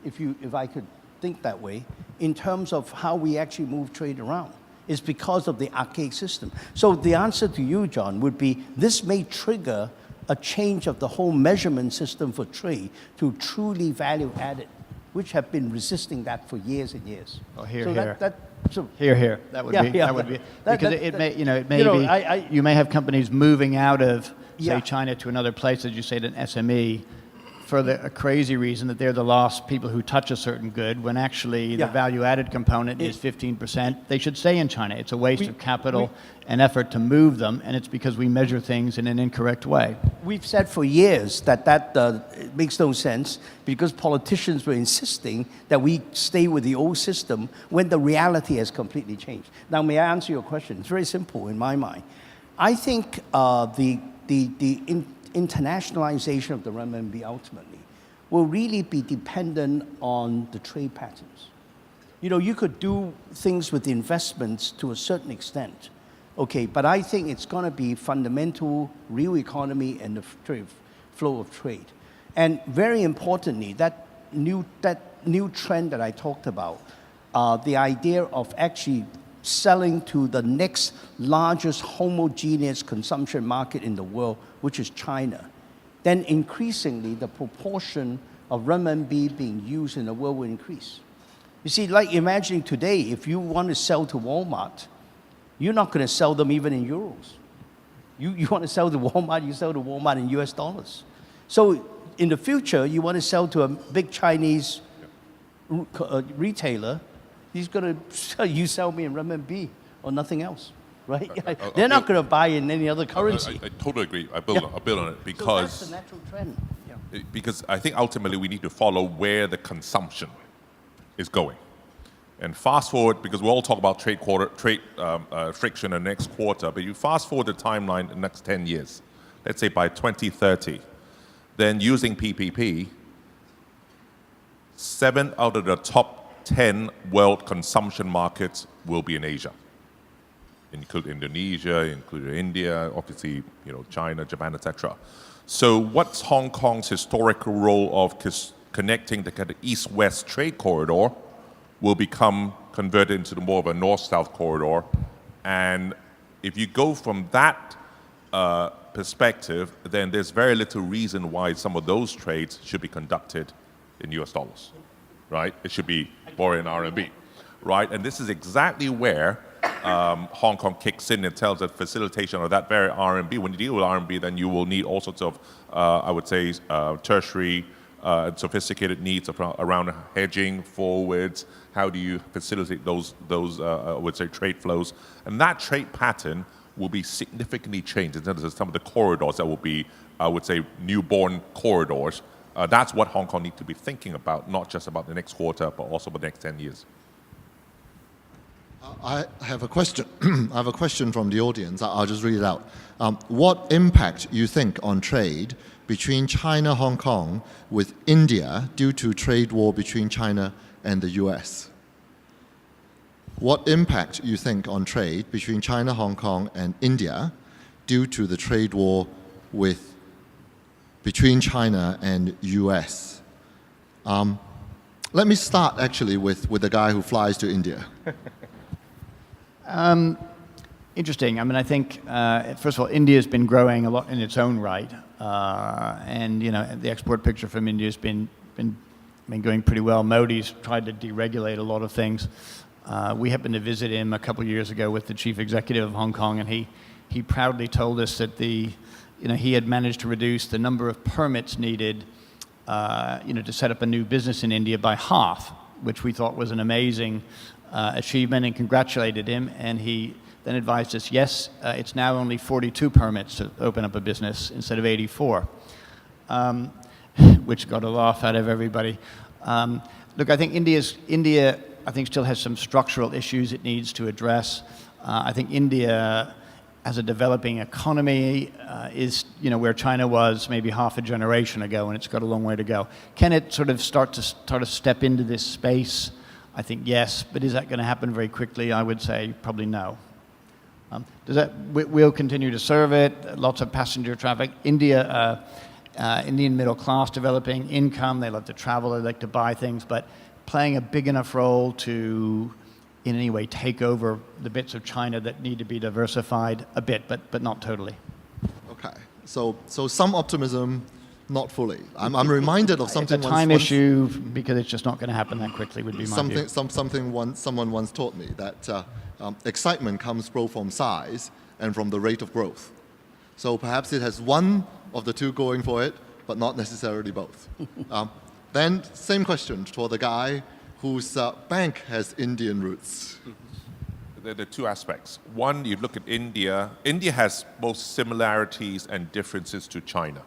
if I could think that way, in terms of how we actually move trade around. It's because of the archaic system. So the answer to you, John, would be this may trigger a change of the whole measurement system for trade to truly value added, which have been resisting that for years and years. Oh, here. So Here. That would be because it may be you may have companies moving out of say China to another place, as you say, an SME, for a crazy reason that they're the last people who touch a certain good, when actually the value-added component is 15%, they should stay in China. It's a waste of capital and effort to move them, and it's because we measure things in an incorrect way. We've said for years that it makes no sense because politicians were insisting that we stay with the old system when the reality has completely changed. Now, may I answer your question? It's very simple in my mind. I think internationalization of the renminbi ultimately will really be dependent on the trade patterns. You know, you could do things with investments to a certain extent, okay, but I think it's going to be fundamental real economy and the flow of trade. And very importantly, that new trend that I talked about, the idea of actually selling to the next largest homogeneous consumption market in the world, which is China, then increasingly the proportion of renminbi being used in the world will increase. You see, like imagining today, if you want to sell to Walmart, you're not going to sell them even in euros. You want to sell to Walmart, you sell to Walmart in US dollars. So in the future, you want to sell to a big Chinese retailer, he's going to sell me in renminbi or nothing else, right? They're not going to buy in any other currency. I totally agree. I build on it because so that's the natural trend. Because I think ultimately we need to follow where the consumption is going. And fast forward, because we'll all talk about trade friction in the next quarter, but you fast forward the timeline the next 10 years, let's say by 2030, then using PPP, 7 out of the top 10 world consumption markets will be in Asia. Include Indonesia, include India, obviously, China, Japan, etc. So what's Hong Kong's historical role of connecting the kind of east-west trade corridor will become converted into more of a north-south corridor. And if you go from that perspective, then there's very little reason why some of those trades should be conducted in US dollars, right? It should be borrowed in RMB, right? And this is exactly where Hong Kong kicks in and tells the facilitation of that very RMB. When you deal with RMB, then you will need all sorts of, I would say, tertiary and sophisticated needs around hedging, forwards. How do you facilitate those I would say, trade flows? And that trade pattern will be significantly changed in terms of some of the corridors that will be, I would say, newborn corridors. That's what Hong Kong needs to be thinking about, not just about the next quarter, but also the next 10 years. I have a question. I have a question from the audience. I'll just read it out. What impact you think on trade between China, Hong Kong, with India due to trade war between China and the US? What impact you think on trade between China, Hong Kong, and India due to the trade war between China and US? Let me start actually with the guy who flies to India. Interesting. I mean, I think, first of all, India's been growing a lot in its own right. And, the export picture from India has been going pretty well. Modi's tried to deregulate a lot of things. We happened to visit him a couple of years ago with the chief executive of Hong Kong, and he proudly told us that he had managed to reduce the number of permits needed, to set up a new business in India by half, which we thought was an amazing achievement, and congratulated him. And he then advised us, yes, it's now only 42 permits to open up a business instead of 84, which got a laugh out of everybody. Look, I think India, I think, still has some structural issues it needs to address. I think India, as a developing economy, is where China was maybe half a generation ago, and it's got a long way to go. Can it sort of start to step into this space? I think yes, but is that going to happen very quickly? I would say probably no. We'll continue to serve it. Lots of passenger traffic. India, Indian middle class, developing income. They love to travel. They like to buy things, but playing a big enough role to, in any way, take over the bits of China that need to be diversified a bit, but not totally. Okay, so some optimism, not fully. I'm reminded of something. It's a time issue because it's just not going to happen that quickly. Would be my view. Someone once taught me that excitement comes both from size and from the rate of growth. So perhaps it has one of the two going for it, but not necessarily both. Then, same question for the guy whose bank has Indian roots. There are two aspects. One, you look at India. India has both similarities and differences to China.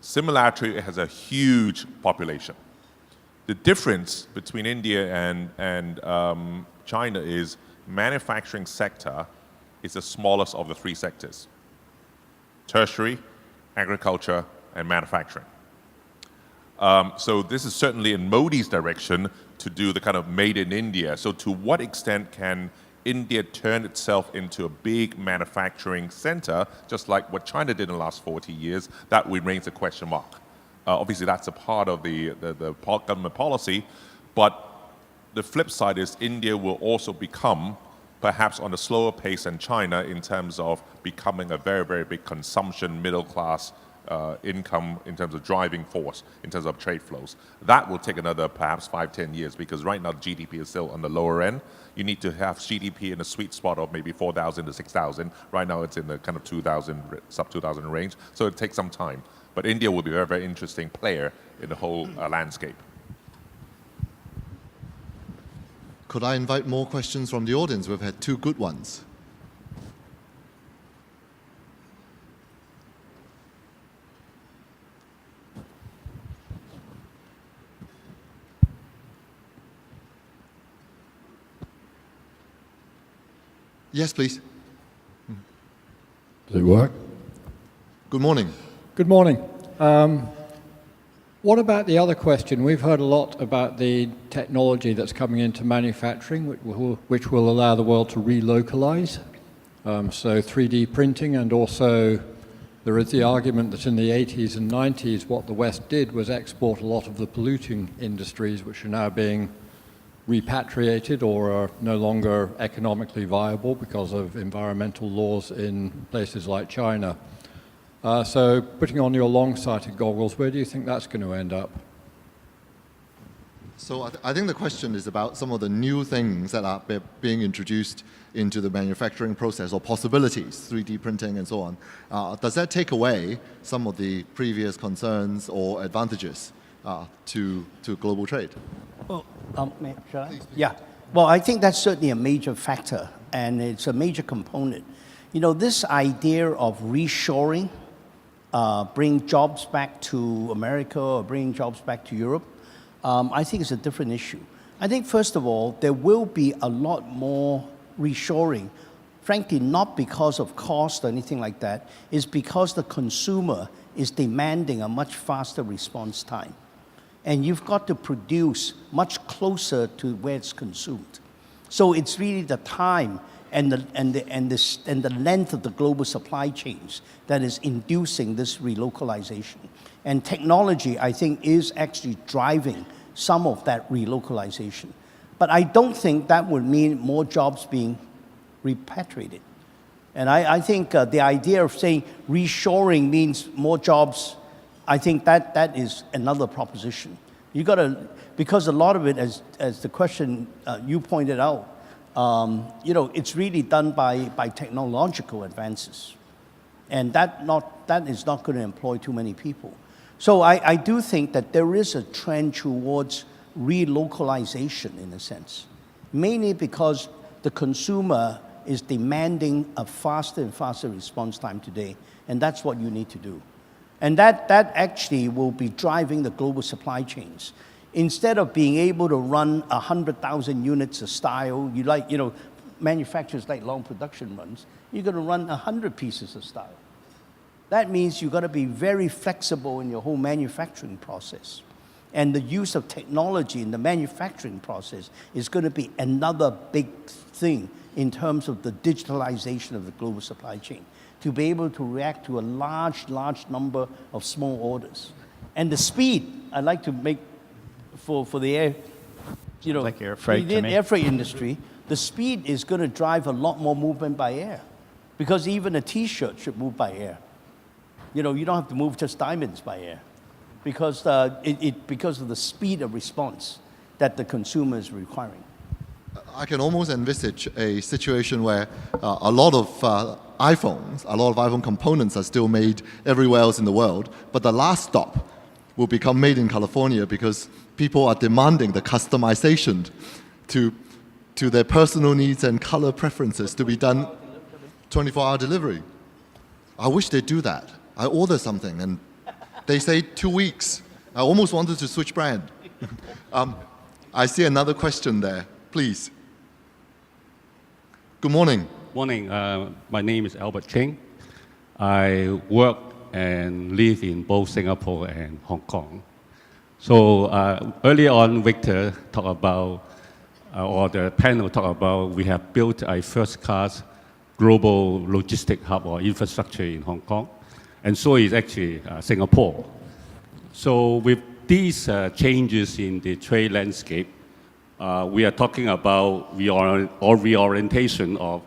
Similarity, it has a huge population. The difference between India and China is manufacturing sector is the smallest of the three sectors: tertiary, agriculture, and manufacturing. So this is certainly in Modi's direction to do the kind of made in India. So to what extent can India turn itself into a big manufacturing center, just like what China did in the last 40 years? That remains a question mark. Obviously, that's a part of the government policy, but the flip side is India will also become, perhaps on a slower pace than China, in terms of becoming a very, very big consumption, middle class income in terms of driving force, in terms of trade flows. That will take another perhaps 5-10 years, because right now the GDP is still on the lower end. You need to have GDP in a sweet spot of maybe 4,000 to 6,000. Right now it's in the kind of 2,000, sub 2,000 range. So it takes some time. But India will be a very, very interesting player in the whole landscape. Could I invite more questions from the audience? We've had two good ones. Yes, please. Does it work? Good morning. Good morning. What about the other question? We've heard a lot about the technology that's coming into manufacturing, which will allow the world to relocalize. So 3D printing, and also there is the argument that in the 80s and 90s, what the West did was export a lot of the polluting industries, which are now being repatriated or are no longer economically viable because of environmental laws in places like China. So putting on your long-sighted goggles, where do you think that's going to end up? So I think the question is about some of the new things that are being introduced into the manufacturing process, or possibilities, 3D printing and so on. Does that take away some of the previous concerns or advantages to global trade? Well, shall I? Yeah. Well, I think that's certainly a major factor, and it's a major component. You know, this idea of reshoring, bring jobs back to America or bring jobs back to Europe, I think it's a different issue. I think, first of all, there will be a lot more reshoring, frankly, not because of cost or anything like that. It's because the consumer is demanding a much faster response time. And you've got to produce much closer to where it's consumed. So it's really the time and the length of the global supply chains that is inducing this relocalization. And technology, I think, is actually driving some of that relocalization. But I don't think that would mean more jobs being repatriated. And I think the idea of saying reshoring means more jobs, I think that is another proposition. You got to, because a lot of it, as the question you pointed out, you know, it's really done by technological advances, and that is not going to employ too many people. So I do think that there is a trend towards relocalization in a sense, mainly because the consumer is demanding a faster and faster response time today, and that's what you need to do. And that actually will be driving the global supply chains. Instead of being able to run 100,000 units of style, manufacturers like long production runs, you're going to run 100 pieces of style. That means you've got to be very flexible in your whole manufacturing process. And the use of technology in the manufacturing process is going to be another big thing in terms of the digitalization of the global supply chain, to be able to react to a large number of small orders. And the speed, I'd like to make for the air, like air freight to me. Air freight industry, the speed is going to drive a lot more movement by air, because even a T-shirt should move by air. You don't have to move just diamonds by air, because because of the speed of response that the consumer is requiring. I can almost envisage a situation where a lot of iPhones, a lot of iPhone components are still made everywhere else in the world, but the last stop will become made in California because people are demanding the customization to their personal needs and color preferences to be done 24-hour delivery. I wish they'd do that. I order something and they say 2 weeks. I almost wanted to switch brand. I see another question there, please. Good morning. Morning. My name is Albert Ching. I work and live in both Singapore and Hong Kong. So earlier on, Victor talked about, or the panel talked about, we have built a first-class global logistic hub or infrastructure in Hong Kong, and so is actually Singapore. So with these changes in the trade landscape, we are talking about reorientation of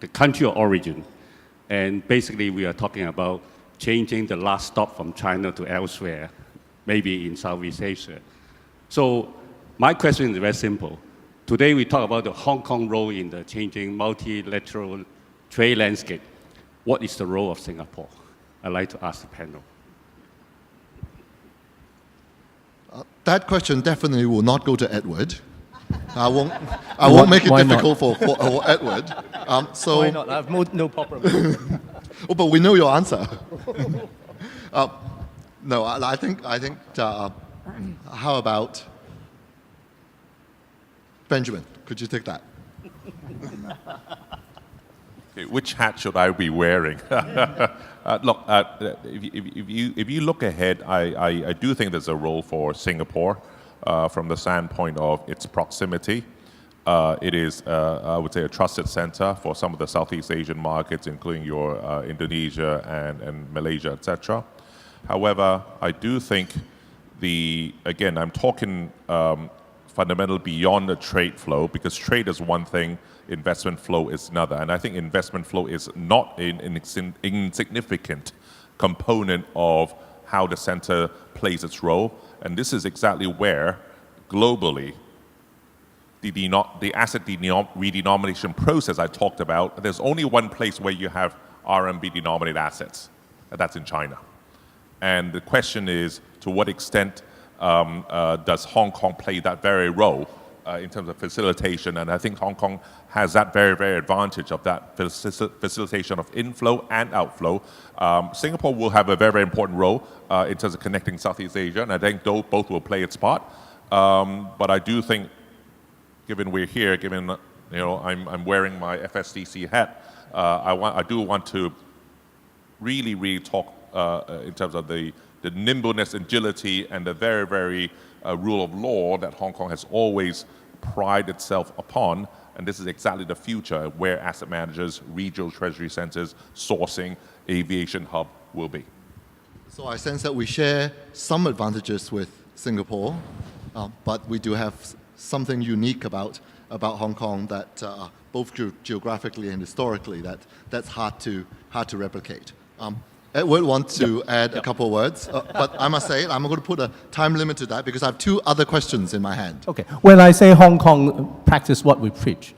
the country of origin. And basically, we are talking about changing the last stop from China to elsewhere, maybe in Southeast Asia. So my question is very simple. Today, we talk about the Hong Kong role in the changing multilateral trade landscape. What is the role of Singapore? I'd like to ask the panel. That question definitely will not go to Edward. I won't make it difficult for Edward. Why not? I have no problem. Oh, but we know your answer. No, I think. How about Benjamin? Could you take that? Okay, which hat should I be wearing? Look, if you look ahead, I do think there's a role for Singapore from the standpoint of its proximity. It is, I would say, a trusted center for some of the Southeast Asian markets, including your Indonesia and Malaysia, etc. However, I do think again, I'm talking fundamental beyond the trade flow, because trade is one thing, investment flow is another. And I think investment flow is not an insignificant component of how the center plays its role. And this is exactly where, globally, the asset redenomination process I talked about, there's only one place where you have RMB denominated assets, and that's in China. And the question is, to what extent does Hong Kong play that very role in terms of facilitation? And I think Hong Kong has that very, very advantage of that facilitation of inflow and outflow. Singapore will have a very, very important role in terms of connecting Southeast Asia, and I think both will play its part. But I do think, given we're here, given I'm wearing my FSDC hat, I do want to really, really talk in terms of the nimbleness, agility, and the very, very rule of law that Hong Kong has always prided itself upon. And this is exactly the future where asset managers, regional treasury centers, sourcing, aviation hub will be. So I sense that we share some advantages with Singapore, but we do have something unique about Hong Kong that both geographically and historically that's hard to replicate. Edward wants to add a couple of words, but I must say, I'm going to put a time limit to that because I have two other questions in my hand. Okay. When I say Hong Kong practice what we preach,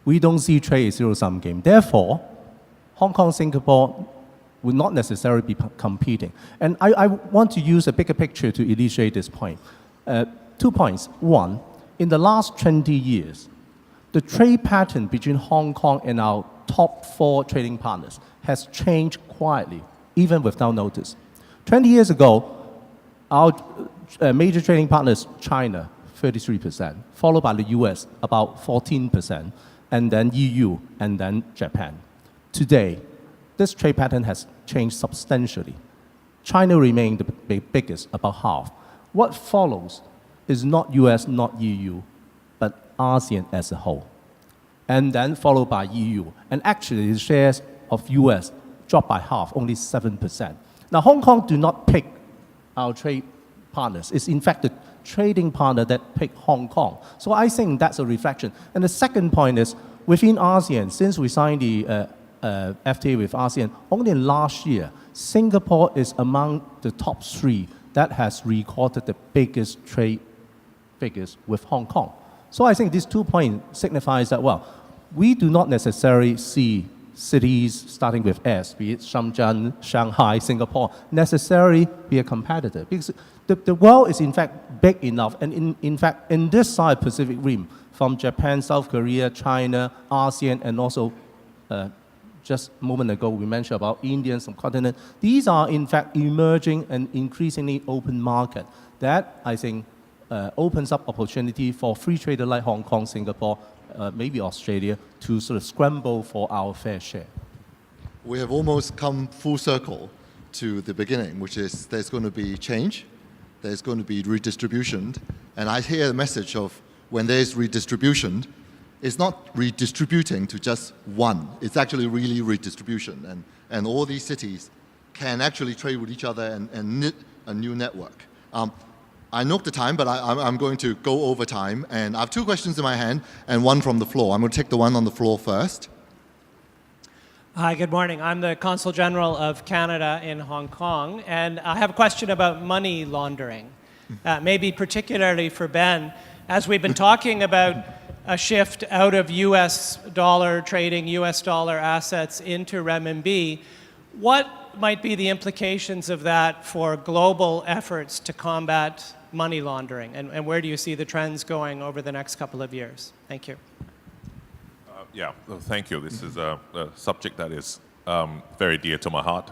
we don't see trade as a zero-sum game. Therefore, Hong Kong, Singapore will not necessarily be competing. And I want to use a bigger picture to illustrate this point. 2 points. One, in the last 20 years, the trade pattern between Hong Kong and our top 4 trading partners has changed quietly, even without notice. 20 years ago, our major trading partners, China, 33%, followed by the US, about 14%, and then EU, and then Japan. Today, this trade pattern has changed substantially. China remained the biggest, about half. What follows is not US, not EU, but ASEAN as a whole. And then followed by EU. And actually, the shares of US dropped by half, only 7%. Now, Hong Kong do not pick our trade partners. It's in fact the trading partner that picked Hong Kong. So I think that's a reflection. And the second point is, within ASEAN, since we signed the FTA with ASEAN, only last year, Singapore is among the top 3 that has recorded the biggest trade figures with Hong Kong. So I think these 2 points signifies that, well, we do not necessarily see cities starting with S, be it Shenzhen, Shanghai, Singapore, necessarily be a competitor. Because the world is in fact big enough, and in fact, in this side Pacific Rim, from Japan, South Korea, China, ASEAN, and also just a moment ago we mentioned about India, some continent. These are in fact emerging and increasingly open market. That, I think, opens up opportunity for free trader like Hong Kong, Singapore, maybe Australia, to sort of scramble for our fair share. We have almost come full circle to the beginning, which is there's going to be change, there's going to be redistribution, and I hear the message of when there's redistribution, it's not redistributing to just one, it's actually really redistribution, and all these cities can actually trade with each other and knit a new network. I know the time, but I'm going to go over time, and I have two questions in my hand and one from the floor. I'm going to take the one on the floor first. Hi, good morning. I'm the Consul General of Canada in Hong Kong, and I have a question about money laundering, maybe particularly for Ben. As we've been talking about a shift out of US dollar trading, US dollar assets into renminbi, what might be the implications of that for global efforts to combat money laundering, and where do you see the trends going over the next couple of years? Thank you. Yeah, well, thank you. This is a subject that is very dear to my heart.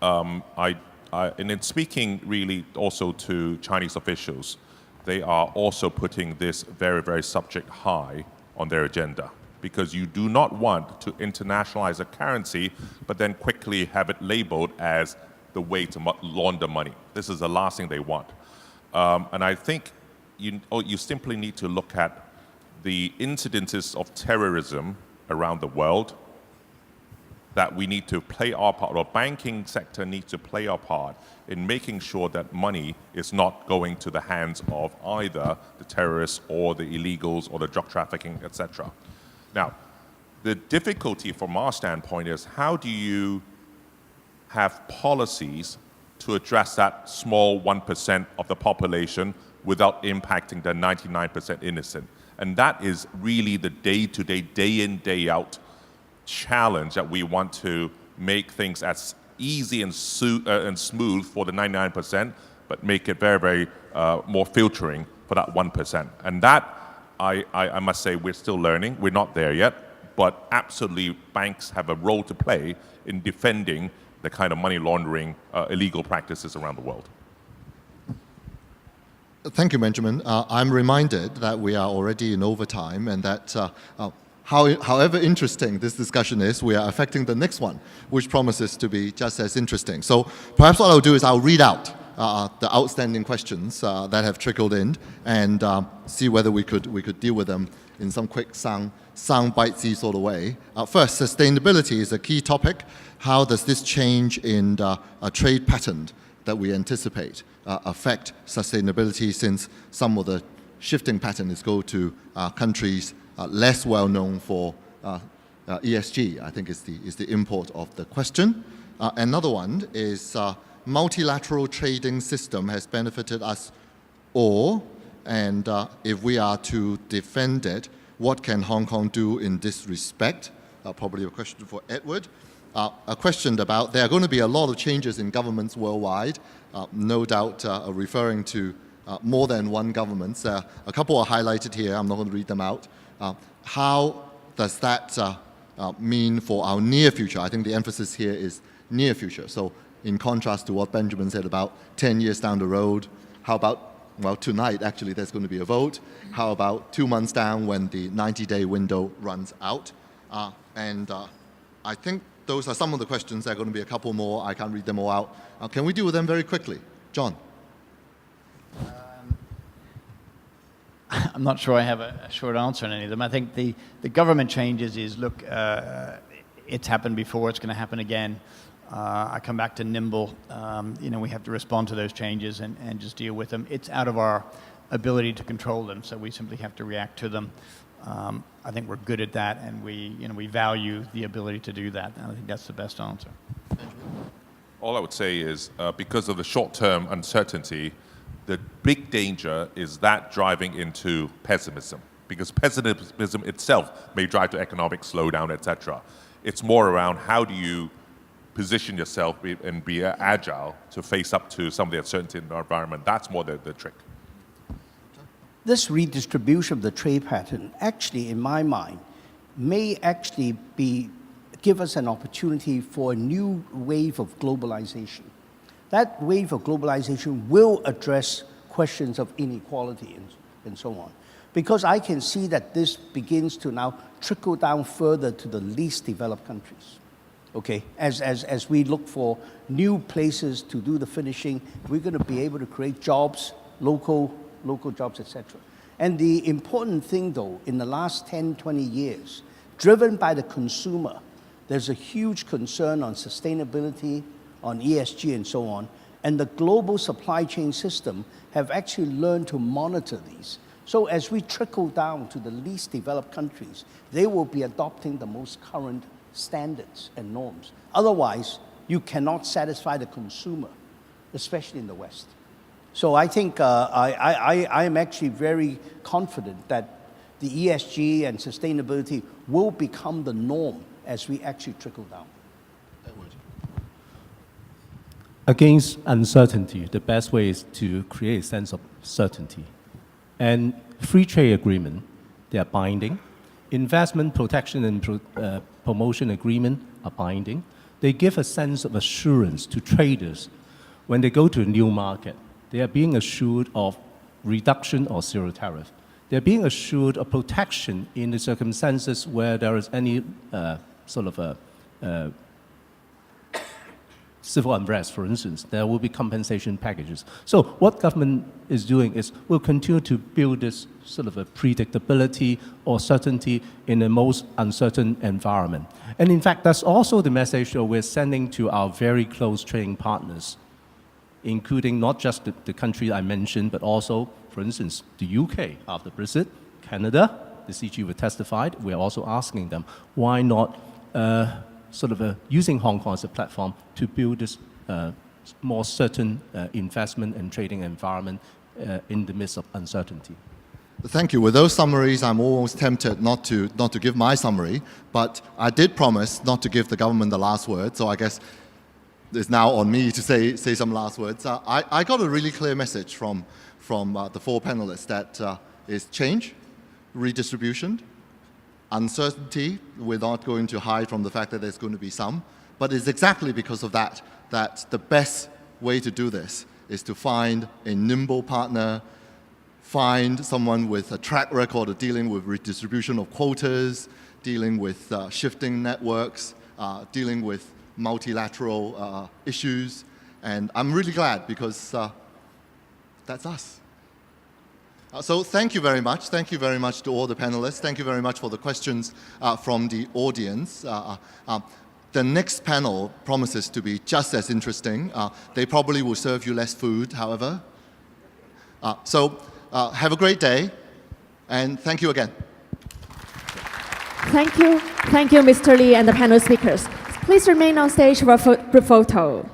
And in speaking really also to Chinese officials, they are also putting this very, very subject high on their agenda, because you do not want to internationalize a currency but then quickly have it labeled as the way to launder money. This is the last thing they want. And I think you simply need to look at the incidences of terrorism around the world, that we need to play our part, or banking sector needs to play our part in making sure that money is not going to the hands of either the terrorists or the illegals or the drug trafficking, etc. Now, the difficulty from our standpoint is, how do you have policies to address that small 1% of the population without impacting the 99% innocent? And that is really the day-to-day, day-in, day-out challenge that we want to make things as easy and smooth for the 99%, but make it very, very more filtering for that 1%. And that, I must say, we're still learning. We're not there yet, but absolutely banks have a role to play in defending the kind of money laundering illegal practices around the world. Thank you, Benjamin. I'm reminded that we are already in overtime, and that however interesting this discussion is, we are affecting the next one, which promises to be just as interesting. So perhaps what I'll do is I'll read out the outstanding questions that have trickled in, and see whether we could deal with them in some quick sound bitey sort of way. First, sustainability is a key topic. How does this change in a trade pattern that we anticipate affect sustainability, since some of the shifting pattern is go to countries less well known for ESG, I think is the import of the question. Another one is multilateral trading system has benefited us all, and if we are to defend it, what can Hong Kong do in this respect? Probably a question for Edward. A question about, there are going to be a lot of changes in governments worldwide, no doubt referring to more than one government. A couple are highlighted here, I'm not going to read them out. How does that mean for our near future? I think the emphasis here is near future. So in contrast to what Benjamin said about 10 years down the road, how about, well, tonight actually there's going to be a vote. How about 2 months down when the 90-day window runs out? I think those are some of the questions. There are going to be a couple more. I can't read them all out. Can we deal with them very quickly? John. I'm not sure I have a short answer on any of them. I think the government changes is, look, it's happened before, it's going to happen again. I come back to nimble. We have to respond to those changes and just deal with them. It's out of our ability to control them, so we simply have to react to them. I think we're good at that, and we value the ability to do that. And I think that's the best answer. All I would say is, because of the short-term uncertainty, the big danger is that driving into pessimism, because pessimism itself may drive to economic slowdown, etc. It's more around how do you position yourself and be agile to face up to some of the uncertainty in the environment. That's more the trick. This redistribution of the trade pattern, actually, in my mind, may actually give us an opportunity for a new wave of globalization. That wave of globalization will address questions of inequality and so on. Because I can see that this begins to now trickle down further to the least developed countries. Okay, as we look for new places to do the finishing, we're going to be able to create jobs, local jobs, etc. And the important thing, though, in the last 10, 20 years, driven by the consumer, there's a huge concern on sustainability, on ESG, and so on. And the global supply chain system have actually learned to monitor these. So as we trickle down to the least developed countries, they will be adopting the most current standards and norms. Otherwise, you cannot satisfy the consumer, especially in the West. So I think I am actually very confident that the ESG and sustainability will become the norm as we actually trickle down. Against uncertainty, the best way is to create a sense of certainty. And free trade agreement, they are binding. Investment protection and promotion agreement are binding. They give a sense of assurance to traders when they go to a new market. They are being assured of reduction or zero tariff. They're being assured of protection in the circumstances where there is any sort of a civil unrest, for instance. There will be compensation packages. So what government is doing is we'll continue to build this sort of a predictability or certainty in the most uncertain environment. And in fact, that's also the message that we're sending to our very close trading partners, including not just the country I mentioned, but also, for instance, the UK after Brexit, Canada, the CG were testified. We're also asking them, why not using Hong Kong as a platform to build this more certain investment and trading environment in the midst of uncertainty. Thank you. With those summaries, I'm almost tempted not to give my summary, but I did promise not to give the government the last word, so I guess it's now on me to say some last words. I got a really clear message from the four panelists that is change, redistribution, uncertainty. We're not going to hide from the fact that there's going to be some, but it's exactly because of that the best way to do this is to find a nimble partner, find someone with a track record of dealing with redistribution of quotas, dealing with shifting networks, dealing with multilateral issues. And I'm really glad because that's us. So thank you very much. Thank you very much to all the panelists. Thank you very much for the questions from the audience. The next panel promises to be just as interesting. They probably will serve you less food, however. So have a great day, and thank you again. Thank you, Mr. Lee and the panel speakers. Please remain on stage for a group photo.